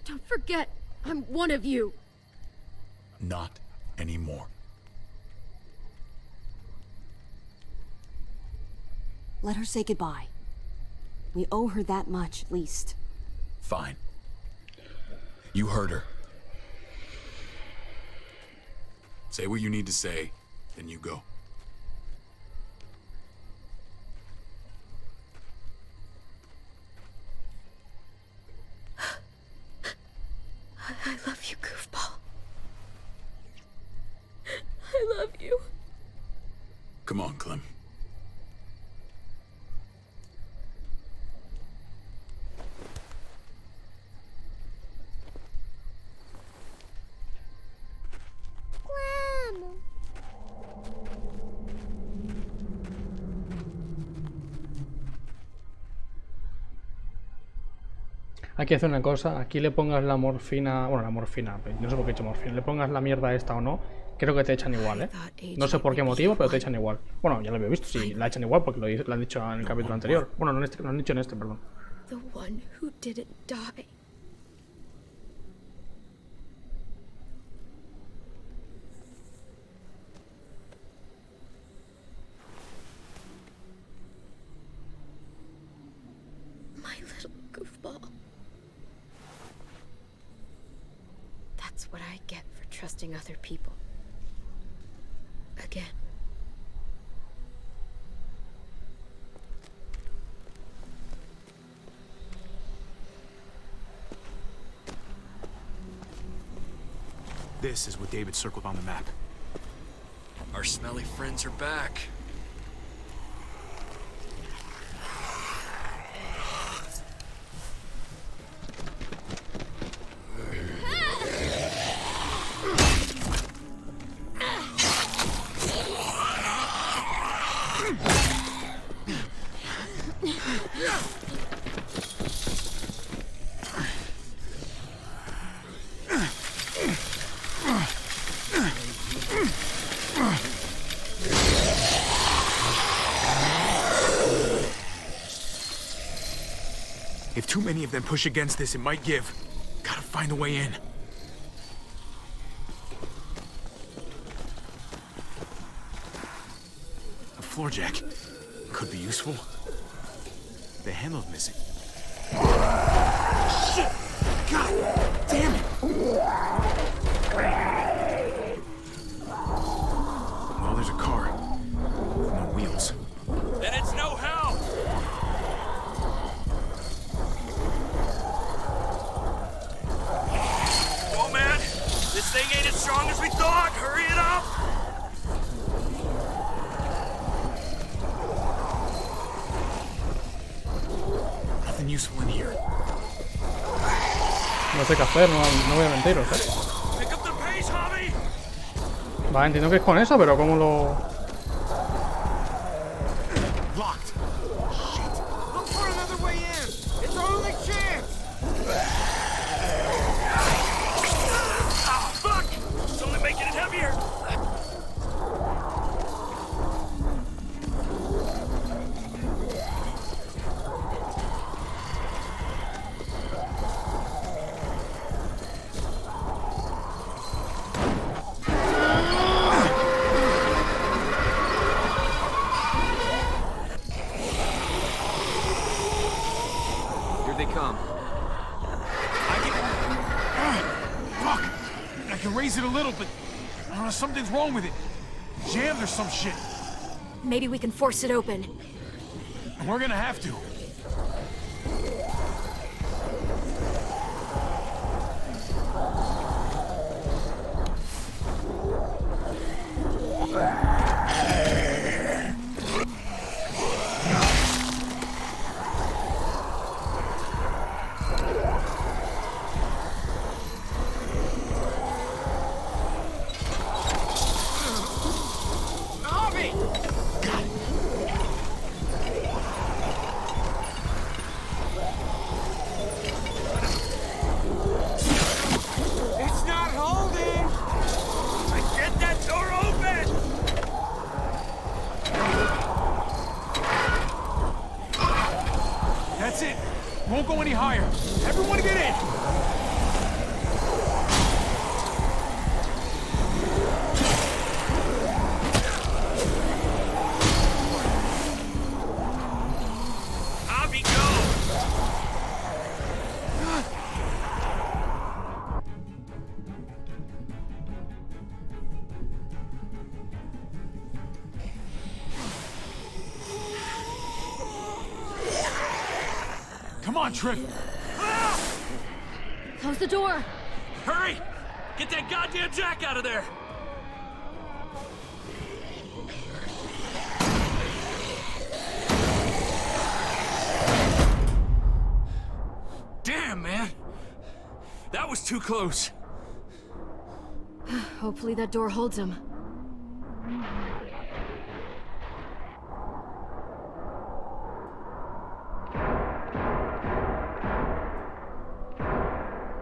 Don't forget, I'm one of you. Not anymore. Let her say goodbye. We owe her that much, at least. Fine. You heard her. Say what you need to say, then you go. I love you, goofball. I love you. Come on, Clem. Hay que hacer una cosa, aquí le pongas la morfina, bueno, la morfina, no sé por qué he hecho morfina, le pongas la mierda esta o no, creo que te echan igual, ¿eh? No sé por qué motivo, pero te echan igual. Bueno, ya lo había visto, sí, la echan igual porque lo han dicho en el capítulo anterior. Bueno, no en este, lo han dicho en este, perdón. The one who didn't die. My little goofball. That's what I get for trusting other people. Again. This is what David circled on the map. Our smelly friends are back. If too many of them push against this, it might give. Gotta find a way in. A floor jack. Could be useful. The handle's missing. Shit! God damn it! Well, there's a car. With no wheels. Then it's no help! Oh man, this thing ain't as strong as we thought! Hurry it up! Nothing useful in here. No sé qué hacer, no voy a mentiros, ¿eh? Pick up the pace, Javi! Vale, entiendo que es con eso, pero ¿cómo lo...? Locked. Look for another way in. It's our only chance. Ah, fuck! It's only making it heavier! Here they come. Fuck! I can raise it a little, but I don't know, something's wrong with it. Jammed or some shit. Maybe we can force it open. We're gonna have to. It's not holding! Get that door open! That's it. Won't go any higher. Everyone get in. Abby, go! Come on, Trip. Close the door. Hurry! Get that goddamn jack out of there! Damn, man! That was too close. Hopefully that door holds him.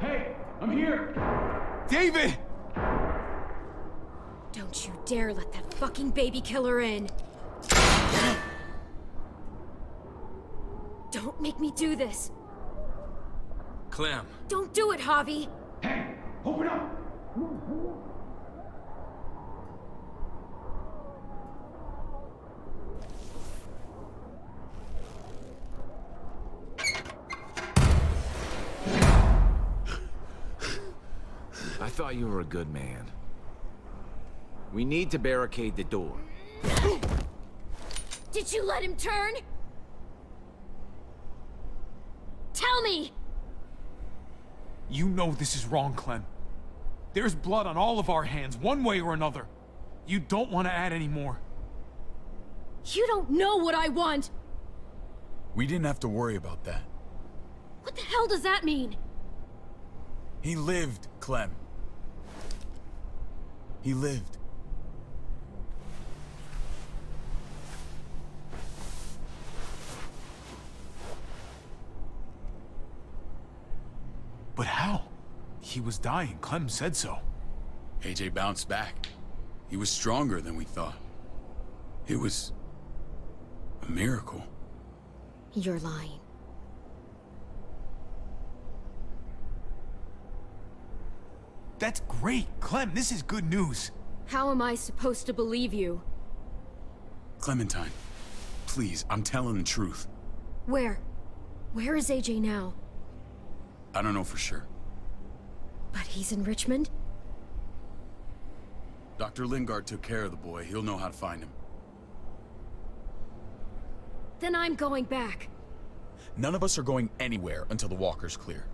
Hey, I'm here. David! Don't you dare let that fucking baby killer in. Don't make me do this. Clem. Don't do it, Javi. Hey, open up. I thought you were a good man. We need to barricade the door. Did you let him turn? Tell me! You know this is wrong, Clem. There's blood on all of our hands, one way or another. You don't want to add any more. You don't know what I want! We didn't have to worry about that. What the hell does that mean? He lived, Clem. He lived. But how? He was dying. Clem said so. AJ bounced back. He was stronger than we thought. It was a miracle. You're lying. That's great. Clem, this is good news. How am I supposed to believe you? Clementine, please, I'm telling the truth. Where? Where is AJ now? I don't know for sure. But he's in Richmond? Dr. Lingard took care of the boy. He'll know how to find him. Then I'm going back. None of us are going anywhere until the walker's clear.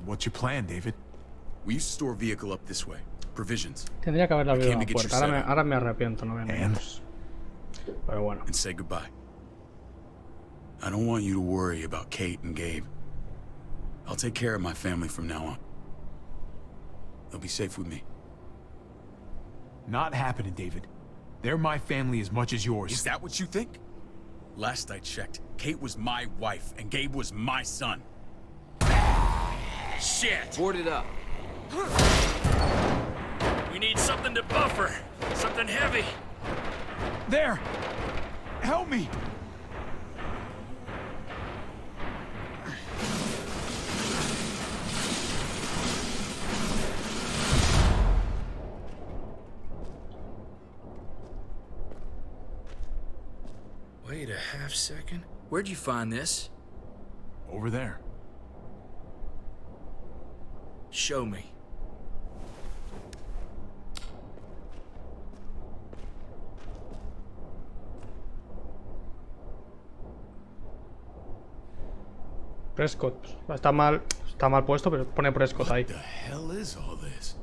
What's your plan, David? We used to store a vehicle up this way. Provisions. Tendría que haberle abierto came la to get you puerta. set up. Ahora me arrepiento, no me engañes. Pero bueno. And say goodbye. I don't want you to worry about Kate and Gabe. I'll take care of my family from now on. They'll be safe with me. Not happening, David. They're my family as much as yours. Is that what you think? Last I checked, Kate was my wife and Gabe was my son. Shit! Board it up. We need something to buffer. Something heavy. There! Help me! Wait a half second. Where'd you find this? Over there. Show me. Prescott. Está mal puesto, pero pone Prescott ahí. What the hell is all this?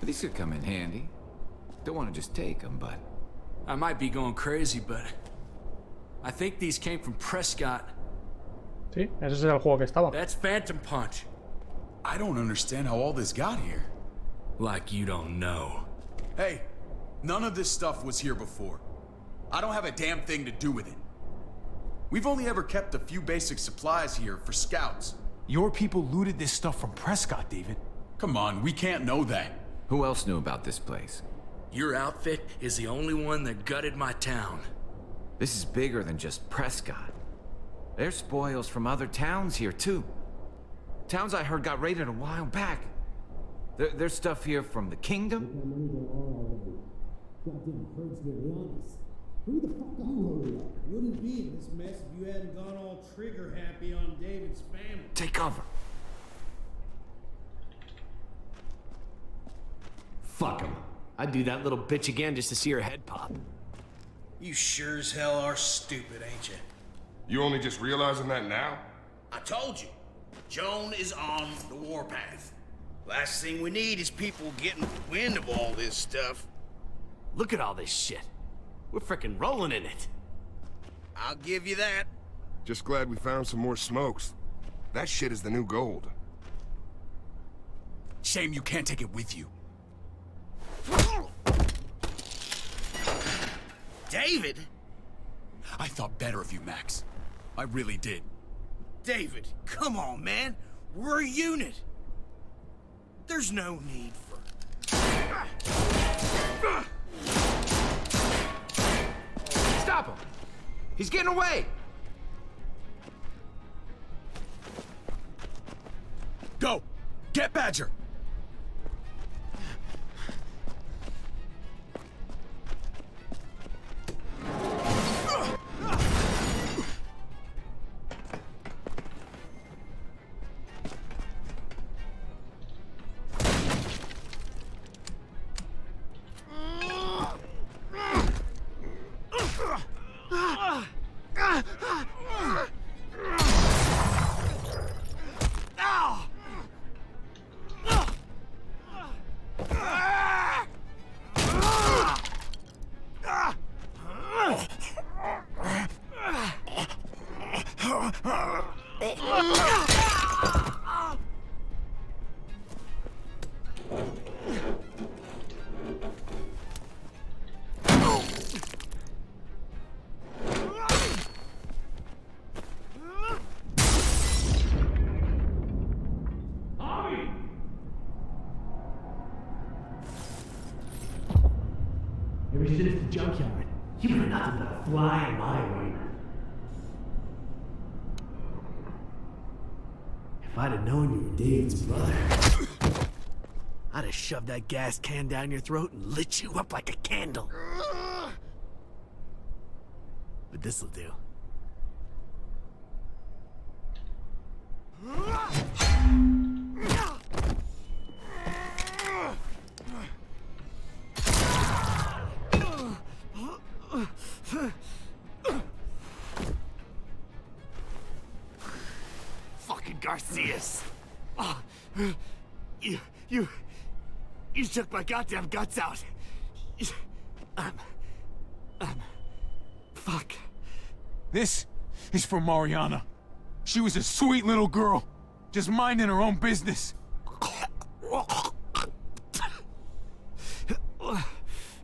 These could come in handy. Don't want to just take them, but... I might be going crazy, but... I think these came from Prescott. Sí, ese es el juego que estaba. That's Phantom Punch. I don't understand how all this got here. Like you don't know. Hey, none of this stuff was here before. I don't have a damn thing to do with it. We've only ever kept a few basic supplies here for scouts. Your people looted this stuff from Prescott, David. Come on, we can't know that. Who else knew about this place? Your outfit is the only one that gutted my town. This is bigger than just Prescott. There's spoils from other towns here, too. Towns I heard got raided a while back. There's stuff here from the kingdom. Goddamn herd's been honest. Who the fuck hurry up? Wouldn't be in this mess if you hadn't gone all trigger happy on David's family. Take cover. Fuck him. I'd do that little bitch again just to see her head pop. You sure as hell are stupid, ain't you? You only just realizing that now? I told you. Joan is on the warpath. Last thing we need is people getting wind of all this stuff. Look at all this shit. We're frickin' rolling in it. I'll give you that. Just glad we found some more smokes. That shit is the new gold. Shame you can't take it with you. David? I thought better of you, Max. I really did. David, come on, man. We're a unit. There's no need for... Stop him! He's getting away! Go! Get Badger! Ever since the junkyard, you were nothing but a fly in my ointment. If I'd have known you were David's brother, I'd have shoved that gas can down your throat and lit you up like a candle. But this'll do. Fucking Garcias. Oh, you took my goddamn guts out. Fuck. This is for Mariana. She was a sweet little girl, just minding her own business.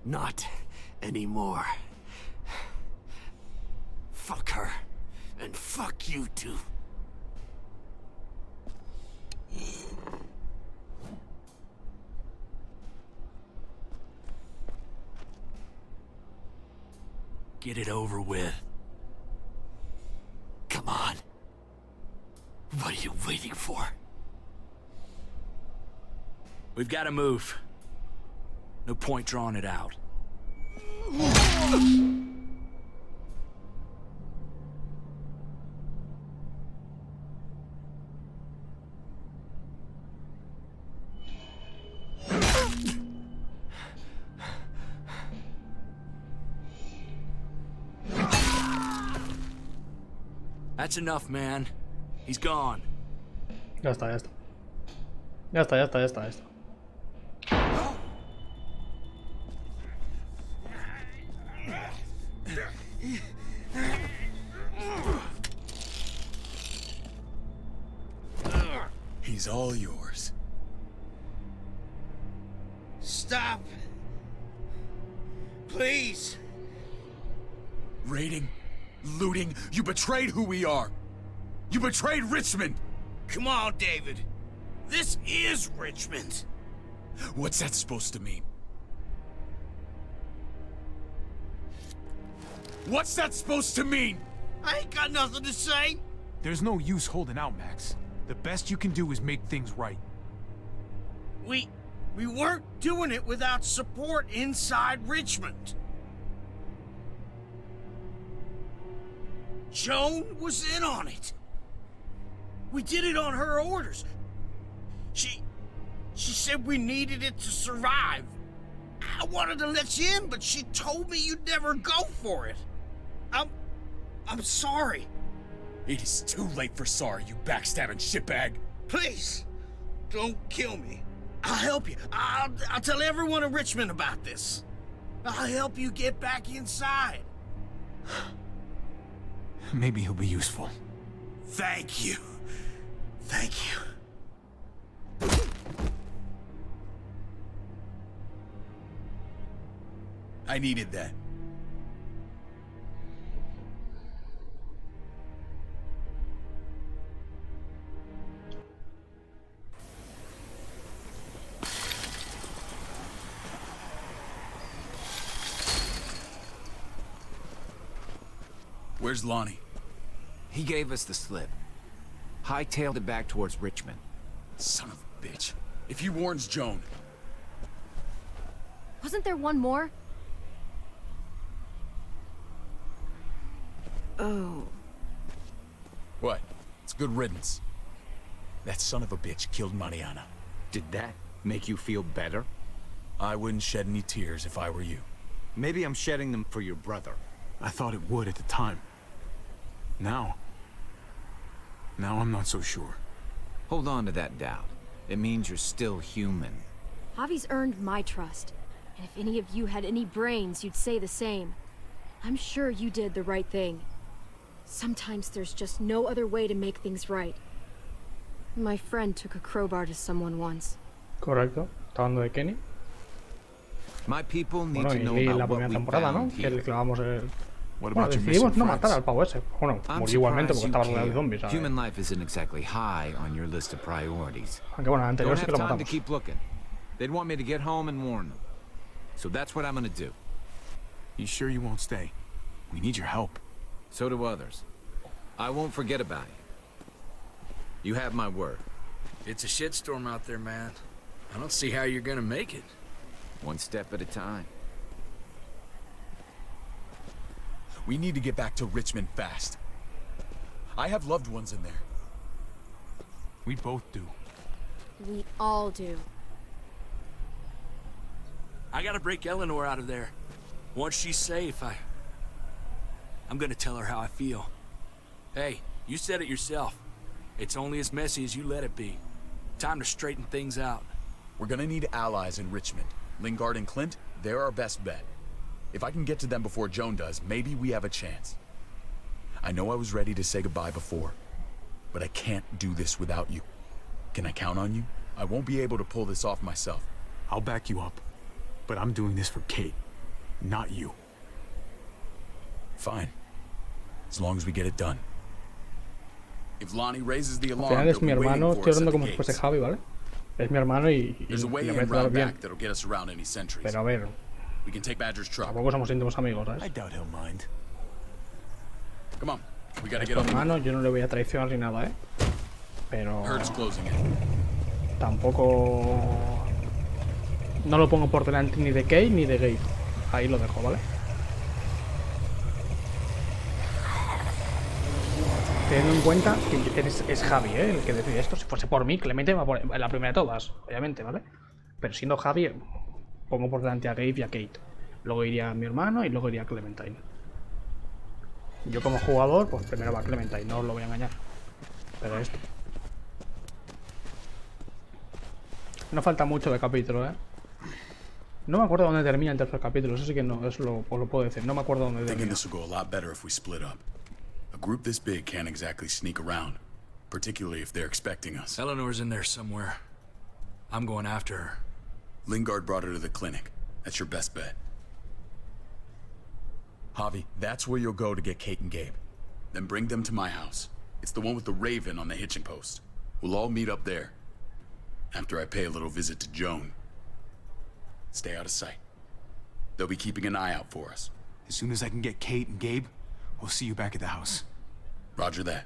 Not anymore. Fuck her, and fuck you too. Get it over with. Come on. What are you waiting for? We've got to move. No point drawing it out. That's enough, man. He's gone. Ya está, ya está. Ya está, ya está, ya está, ya está. He's all yours. Stop. Please. Raiding, looting, you betrayed who we are. You betrayed Richmond. Come on, David. This is Richmond. What's that supposed to mean? What's that supposed to mean? I ain't got nothing to say. There's no use holding out, Max. The best you can do is make things right. We weren't doing it without support inside Richmond. Joan was in on it. We did it on her orders. She said we needed it to survive. I wanted to let you in, but she told me you'd never go for it. I'm sorry. It is too late for sorry, you backstabbing shitbag. Please, don't kill me. I'll help you. I'll tell everyone in Richmond about this. I'll help you get back inside. Maybe he'll be useful. Thank you. Thank you. I needed that. Where's Lonnie? He gave us the slip. Hightailed it back towards Richmond. Son of a bitch. If he warns Joan... Wasn't there one more? Oh. What? It's good riddance. That son of a bitch killed Mariana. Did that make you feel better? I wouldn't shed any tears if I were you. Maybe I'm shedding them for your brother. I thought it would at the time. Now I'm not so sure. Hold on to that doubt. It means you're still human. Javi's earned my trust. And if any of you had any brains, you'd say the same. I'm sure you did the right thing. Sometimes there's just no other way to make things right. My friend took a crowbar to someone once. Correcto. Está hablando de Kenny. My people need Bueno, to know y la about what primera we temporada, ¿no? found Que here. le clavamos el... What Bueno, about your decidimos missing no matar friends? al pavo ese. Bueno, I'm murió igualmente porque surprised estaba you rodeado de care. zombies, ¿sabes? Human life isn't exactly high on your list of priorities. Aunque bueno, el anterior Don't sí que have lo time to matamos. keep looking. They'd want me to get home and warn them. So that's what I'm gonna do. You sure you won't stay? We need your help. So do others. I won't forget about it. You have my word. It's a shitstorm out there, man. I don't see how you're gonna make it. One step at a time. We need to get back to Richmond fast. I have loved ones in there. We both do. We all do. I gotta break Eleanor out of there. Once she's safe, I'm gonna tell her how I feel. Hey, you said it yourself. It's only as messy as you let it be. Time to straighten things out. We're gonna need allies in Richmond. Lingard and Clint, they're our best bet. If I can get to them before Joan does, maybe we have a chance. I know I was ready to say goodbye before, but I can't do this without you. Can I count on you? I won't be able to pull this off myself. I'll back you up. But I'm doing this for Kate, not you. Fine. As long as we get it done. If Lonnie raises the Al alarm, final they'll es be mi hermano, waiting for estoy us at hablando the como si fuese gates. Javi, ¿vale? Es mi hermano y There's a way le in voy a tratar round bien. back that'll get us around any sentries. Pero a ver, We can take Badger's truck. tampoco somos íntimos amigos, ¿sabes? I doubt he'll mind. Come on, we gotta Es get tu on the hermano, yo no le voy a traicionar ni nada, ¿eh? Pero Herd's closing in. tampoco... No lo pongo por delante ni de Kate ni de Gabe. Ahí lo dejo, ¿vale? Teniendo en cuenta que es Javi, ¿eh? El que decide esto. Si fuese por mí, Clemente va por la primera de todas, obviamente, ¿vale? Pero siendo Javi, pongo por delante a Gabe y a Kate. Luego iría mi hermano y luego iría Clementine. Yo como jugador, pues primero va Clementine, no os lo voy a engañar. Pero esto. No falta mucho de capítulo, ¿eh? No me acuerdo dónde termina el tercer capítulo, eso sí que no, os lo puedo decir. No me acuerdo dónde Thinking termina. this will go a lot better if we split up. A group this big can't exactly sneak around, particularly if they're expecting us. Eleanor's in there somewhere. I'm going after her. Lingard brought her to the clinic. That's your best bet. Javi, that's where you'll go to get Kate and Gabe. Then bring them to my house. It's the one with the raven on the hitching post. We'll all meet up there. After I pay a little visit to Joan. Stay out of sight. They'll be keeping an eye out for us. As soon as I can get Kate and Gabe, we'll see you back at the house. Roger that.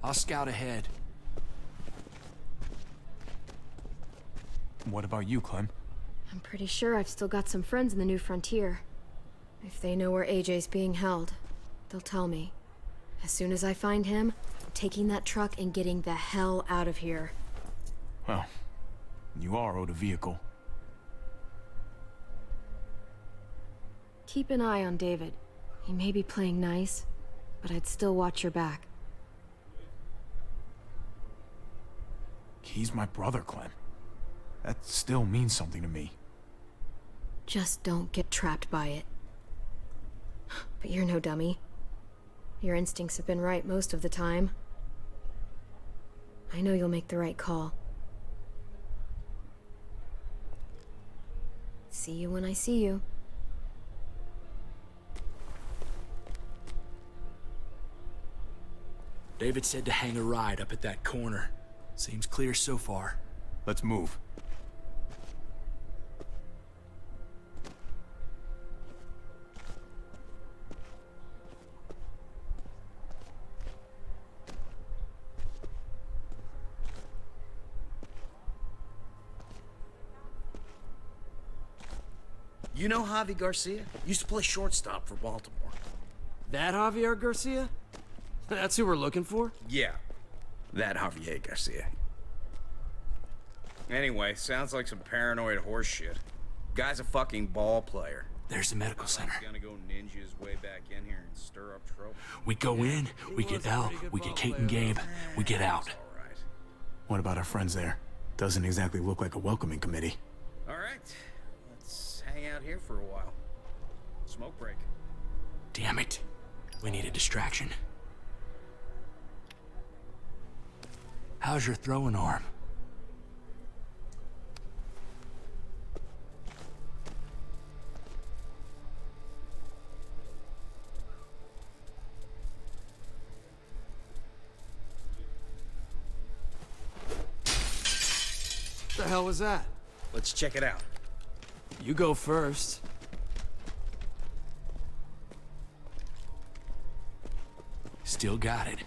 I'll scout ahead. What about you, Clem? I'm pretty sure I've still got some friends in the New Frontier. If they know where AJ's being held, they'll tell me. As soon as I find him, I'm taking that truck and getting the hell out of here. Well, you are owed a vehicle. Keep an eye on David. He may be playing nice, but I'd still watch your back. He's my brother, Clem. That still means something to me. Just don't get trapped by it. But you're no dummy. Your instincts have been right most of the time. I know you'll make the right call. See you when I see you. David said to hang a ride up at that corner. Seems clear so far. Let's move. You know Javi Garcia? Used to play shortstop for Baltimore. That Javier Garcia? That's who we're looking for? Yeah, that Javier Garcia. Anyway, sounds like some paranoid horse shit. Guy's a fucking ball player. There's the medical center. He's gonna go ninja his way back in here and stir up trouble. We go in, we get Elle, we get Kate and Gabe, we get out. What about our friends there? Doesn't exactly look like a welcoming committee. All right, let's hang out here for a while. Smoke break. Damn it. We need a distraction. How's your throwing arm? What the hell was that? Let's check it out. You go first. Still got it.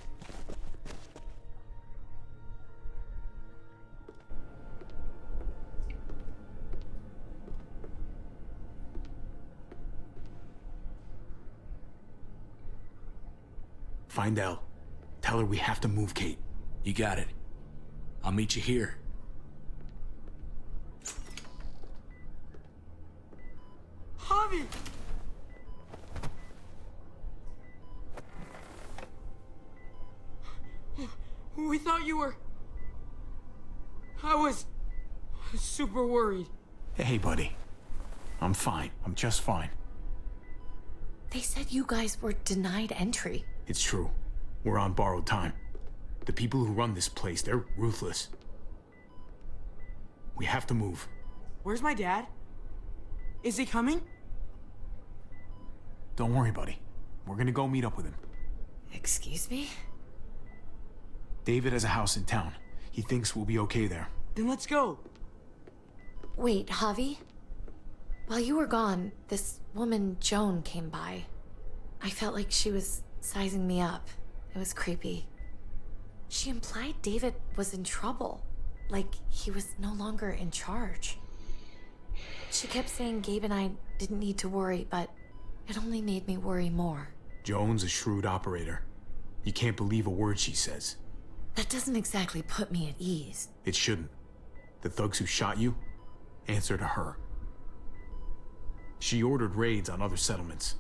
Find Elle. Tell her we have to move Kate. You got it. I'll meet you here. Javi! We thought you were... I was super worried. Hey, buddy. I'm fine. I'm just fine. They said you guys were denied entry. It's true. We're on borrowed time. The people who run this place, they're ruthless. We have to move. Where's my dad? Is he coming? Don't worry, buddy. We're gonna go meet up with him. Excuse me? David has a house in town. He thinks we'll be okay there. Then let's go. Wait, Javi? While you were gone, this woman, Joan, came by. I felt like she was sizing me up. It was creepy. She implied David was in trouble. Like he was no longer in charge. She kept saying Gabe and I didn't need to worry, but it only made me worry more. Joan's a shrewd operator. You can't believe a word she says. That doesn't exactly put me at ease. It shouldn't. The thugs who shot you answer to her. She ordered raids on other settlements.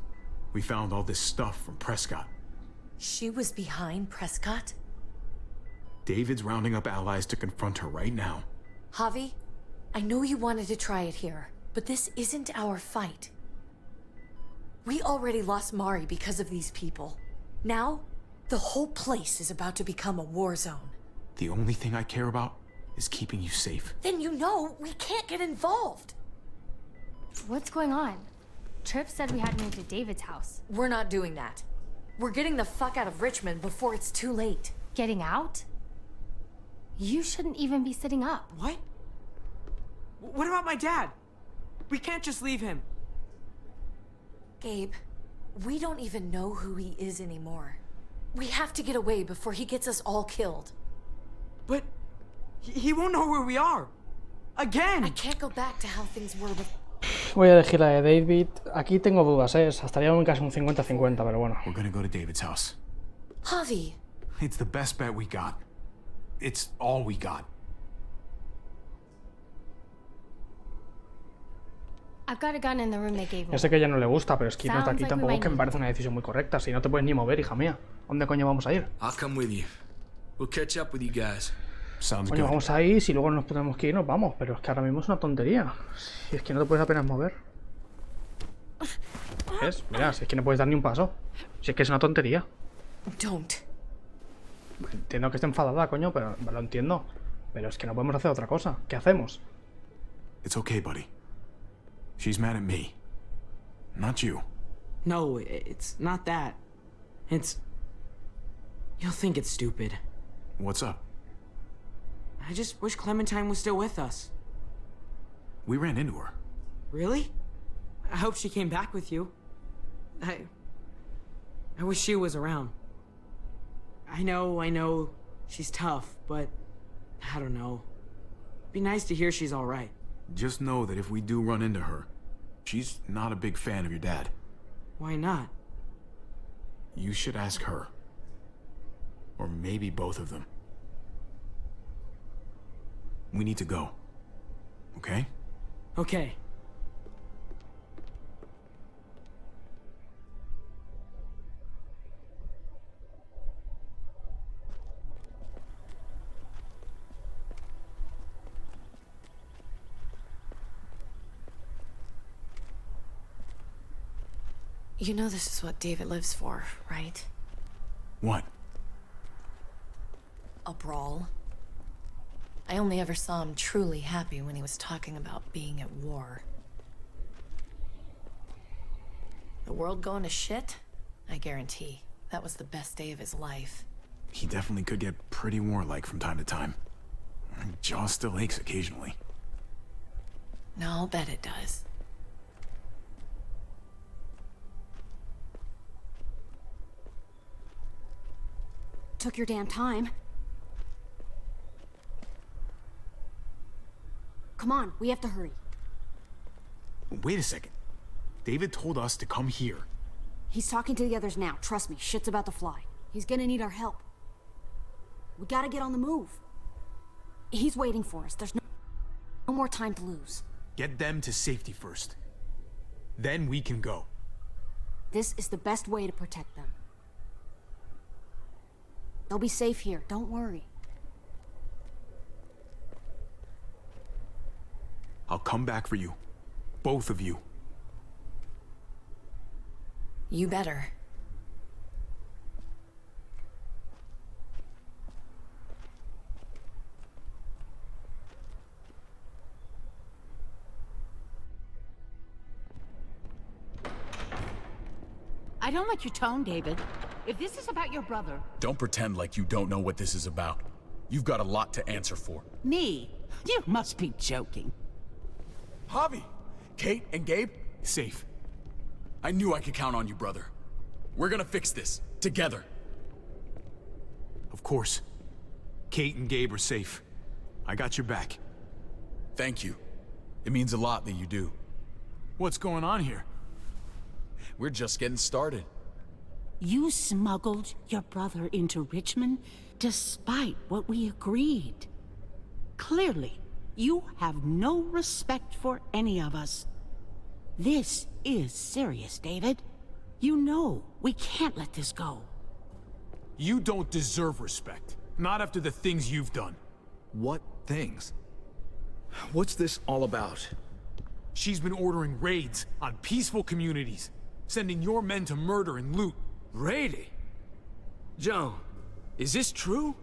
We found all this stuff from Prescott. She was behind Prescott? David's rounding up allies to confront her right now. Javi, I know you wanted to try it here, but this isn't our fight. We already lost Mari because of these people. Now, the whole place is about to become a war zone. The only thing I care about is keeping you safe. Then you know we can't get involved. What's going on? Tripp said we had to move to David's house. We're not doing that. We're getting the fuck out of Richmond before it's too late. Getting out? You shouldn't even be sitting up. What? What about my dad? We can't just leave him. Gabe, we don't even know who he is anymore. We have to get away before he gets us all killed. But he won't know where we are. Again. I can't go back to how things were before. Voy a elegir la de David. Aquí tengo dudas, estaría en casi un 50-50, pero bueno. We're gonna go to David's house. Javi. It's the best bet we got. It's all we got. I've got a gun in the room they gave me. Ya sé que a ella no le gusta, pero es que irnos de aquí tampoco es que me parece una decisión muy correcta. Si no te puedes ni mover, hija mía. ¿Dónde coño vamos a ir? I'll come with you. We'll catch up with you guys. Sounds Coño, good. vamos ahí, si luego nos tenemos que ir, nos vamos. Pero es que ahora mismo es una tontería. Si es que no te puedes apenas mover. ¿Ves? Mira, si es que no puedes dar ni un paso. Si es que es una tontería. Don't. Entiendo que esté enfadada, coño, pero lo entiendo. Pero es que no podemos hacer otra cosa. ¿Qué hacemos? It's okay, buddy. She's mad at me. Not you. No, it's not that. It's... You'll think it's stupid. What's up? I just wish Clementine was still with us. We ran into her. Really? I hope she came back with you. I wish she was around. I know, she's tough, but I don't know. Be nice to hear she's all right. Just know that if we do run into her, she's not a big fan of your dad. Why not? You should ask her. Or maybe both of them. We need to go. Okay? Okay. You know this is what David lives for, right? What? A brawl. I only ever saw him truly happy when he was talking about being at war. The world going to shit? I guarantee. That was the best day of his life. He definitely could get pretty warlike from time to time. My jaw still aches occasionally. No, I'll bet it does. Took your damn time. Come on, we have to hurry. Wait a second. David told us to come here. He's talking to the others now. Trust me, shit's about to fly. He's gonna need our help. We gotta get on the move. He's waiting for us. There's no more time to lose. Get them to safety first. Then we can go. This is the best way to protect them. They'll be safe here, don't worry. I'll come back for you. Both of you. You better. I don't like your tone, David. If this is about your brother... Don't pretend like you don't know what this is about. You've got a lot to answer for. Me? You must be joking. Javi! Kate and Gabe? Safe. I knew I could count on you, brother. We're gonna fix this. Together. Of course. Kate and Gabe are safe. I got your back. Thank you. It means a lot that you do. What's going on here? We're just getting started. You smuggled your brother into Richmond despite what we agreed. Clearly, you have no respect for any of us. This is serious, David. You know we can't let this go. You don't deserve respect. Not after the things you've done. What things? What's this all about? She's been ordering raids on peaceful communities, sending your men to murder and loot. Raiding? Joan, is this true?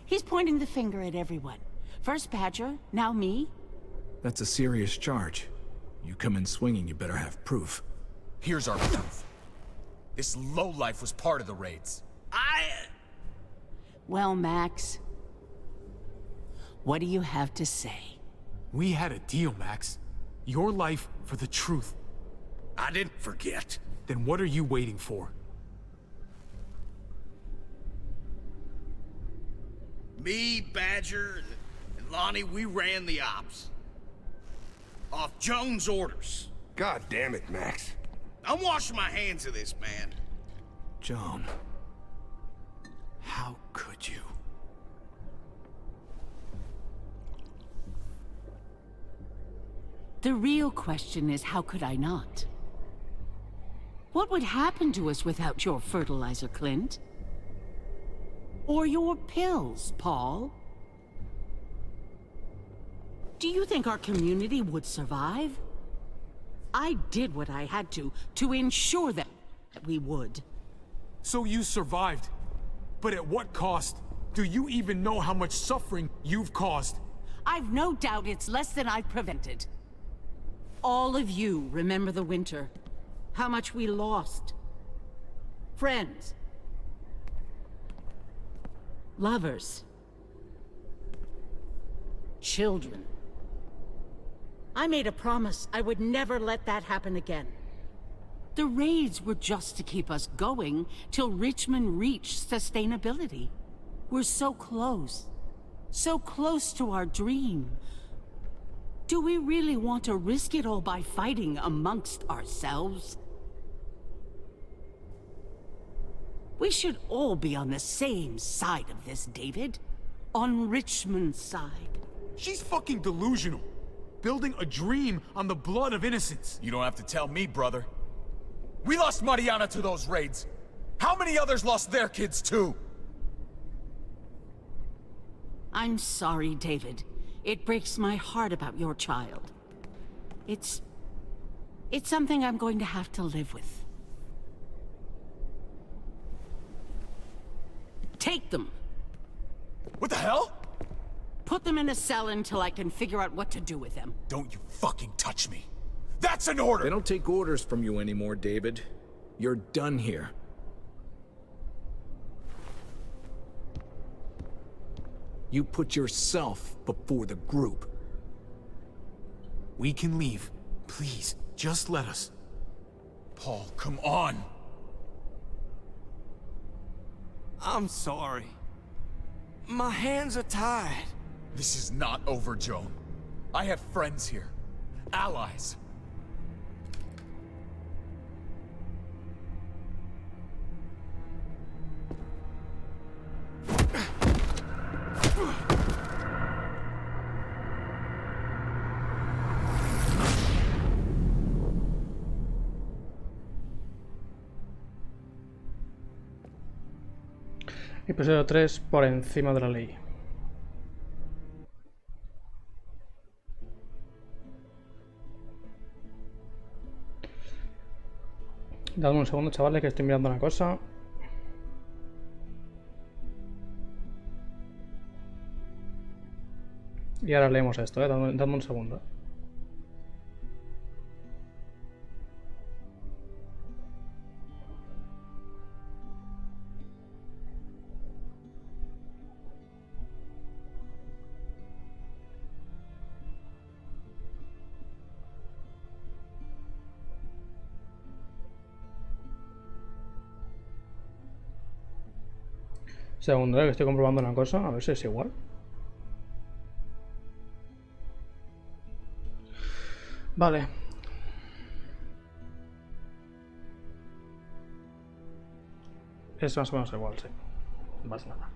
He's pointing the finger at everyone. First Badger, now me. That's a serious charge. You come in swinging, you better have proof. Here's our proof. This lowlife was part of the raids. Well, Max, what do you have to say? We had a deal, Max. Your life for the truth. I didn't forget. Then what are you waiting for? Me, Badger, and Lonnie, we ran the ops. Off Joan's orders. God damn it, Max. I'm washing my hands of this, man. Joan. How could you? The real question is, how could I not? What would happen to us without your fertilizer, Clint? Or your pills, Paul? Do you think our community would survive? I did what I had to ensure that we would. So you survived. But at what cost? Do you even know how much suffering you've caused? I've no doubt it's less than I've prevented. All of you remember the winter. How much we lost. Friends. Lovers. Children. I made a promise I would never let that happen again. The raids were just to keep us going till Richmond reached sustainability. We're so close to our dream. Do we really want to risk it all by fighting amongst ourselves? We should all be on the same side of this, David. On Richmond's side. She's fucking delusional. Building a dream on the blood of innocents. You don't have to tell me, brother. We lost Mariana to those raids. How many others lost their kids too? I'm sorry, David. It breaks my heart about your child. It's something I'm going to have to live with. Take them. What the hell? Put them in a cell until I can figure out what to do with them. Don't you fucking touch me. That's an order! They don't take orders from you anymore, David. You're done here. You put yourself before the group. We can leave. Please, just let us. Paul, come on! I'm sorry. My hands are tied. This is not over, Joan. I have friends here. Allies. Episodio 3, por encima de la ley. Dadme un segundo, chavales, que estoy mirando una cosa. Y ahora leemos esto, dadme un segundo. Segundo, que estoy comprobando una cosa, a ver si es igual. Vale. Es más o menos igual, sí. No pasa nada.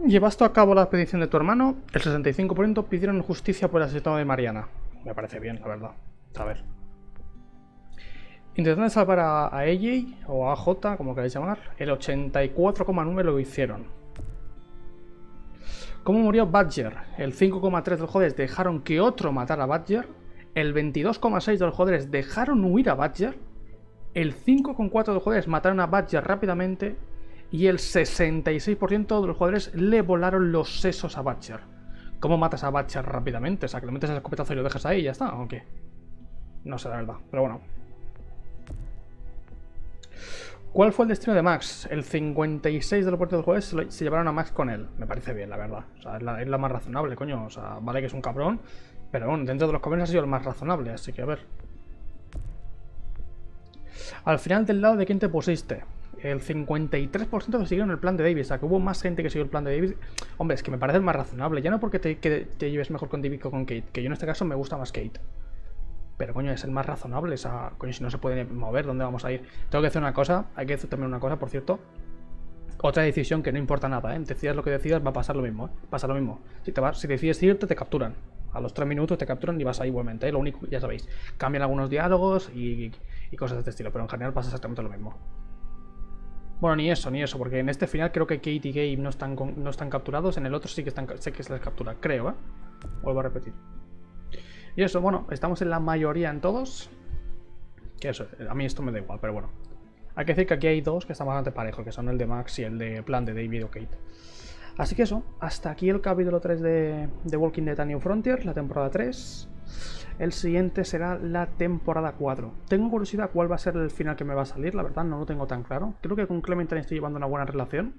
Llevaste a cabo la petición de tu hermano. El 65% pidieron justicia por el asesinato de Mariana. Me parece bien, la verdad. A ver. Intentando salvar a AJ o a AJ, como queráis llamar. El 84,9% lo hicieron. ¿Cómo murió Badger? El 5,3% de los jugadores dejaron que otro matara a Badger. El 22,6% de los jugadores dejaron huir a Badger. El 5,4% de los jugadores mataron a Badger rápidamente. Y el 66% de los jugadores le volaron los sesos a Badger. ¿Cómo matas a Badger rápidamente? O sea, que le metes el escopetazo y lo dejas ahí y ya está, ¿o qué? No sé, la verdad, pero bueno. ¿Cuál fue el destino de Max? El 56% de los jugadores se llevaron a Max con él. Me parece bien, la verdad. O sea, es la más razonable, coño. O sea, vale que es un cabrón, pero bueno, dentro de los cabrones ha sido el más razonable, así que a ver. Al final del lado de quién te pusiste. El 53% siguieron el plan de David. O sea, que hubo más gente que siguió el plan de David. Hombre, es que me parece el más razonable. Ya no porque te lleves mejor con David que con Kate. Que yo en este caso me gusta más Kate. Pero coño, es el más razonable. O sea, coño, si no se puede mover, ¿dónde vamos a ir? Tengo que hacer una cosa. Hay que hacer también una cosa, por cierto. Otra decisión que no importa nada, ¿eh? Decidas lo que decidas, va a pasar lo mismo, ¿eh? Pasa lo mismo. Si decides irte, te capturan. A los 3 minutos te capturan y vas ahí igualmente, ¿eh? Lo único, ya sabéis. Cambian algunos diálogos y cosas de este estilo. Pero en general pasa exactamente lo mismo. Bueno, ni eso, porque en este final creo que Kate y Gabe no están capturados. En el otro sí que sé que se les captura, creo, ¿eh? Vuelvo a repetir. Y eso, bueno, estamos en la mayoría en todos. Que eso, a mí esto me da igual, pero bueno. Hay que decir que aquí hay dos que están bastante parejos, que son el de Max y el de plan de David o Kate. Así que eso, hasta aquí el capítulo 3 de Walking Dead: New Frontier, la temporada 3. El siguiente será la temporada 4. Tengo curiosidad cuál va a ser el final que me va a salir, la verdad no lo tengo tan claro. Creo que con Clementine estoy llevando una buena relación.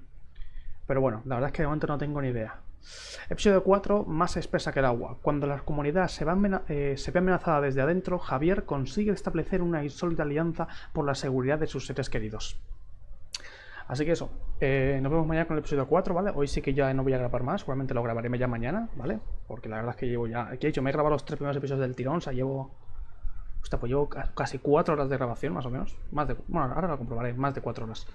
Pero bueno, la verdad es que de momento no tengo ni idea. Episodio 4, más espesa que el agua. Cuando la comunidad se ve amenazada desde adentro, Javier consigue establecer una insólita alianza por la seguridad de sus seres queridos. Así que eso, nos vemos mañana con el episodio 4, ¿vale? Hoy sí que ya no voy a grabar más, seguramente lo grabaré ya mañana, ¿vale? Porque la verdad es que llevo ya... Aquí he dicho, me he grabado los 3 primeros episodios del tirón, o sea, llevo... Hostia, pues llevo casi 4 horas de grabación, más o menos. Bueno, ahora lo comprobaré, más de 4 horas.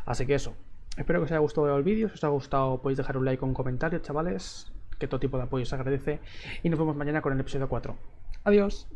Así que eso, espero que os haya gustado el vídeo. Si os ha gustado podéis dejar un like o un comentario, chavales, que todo tipo de apoyo se agradece. Y nos vemos mañana con el episodio 4. Adiós.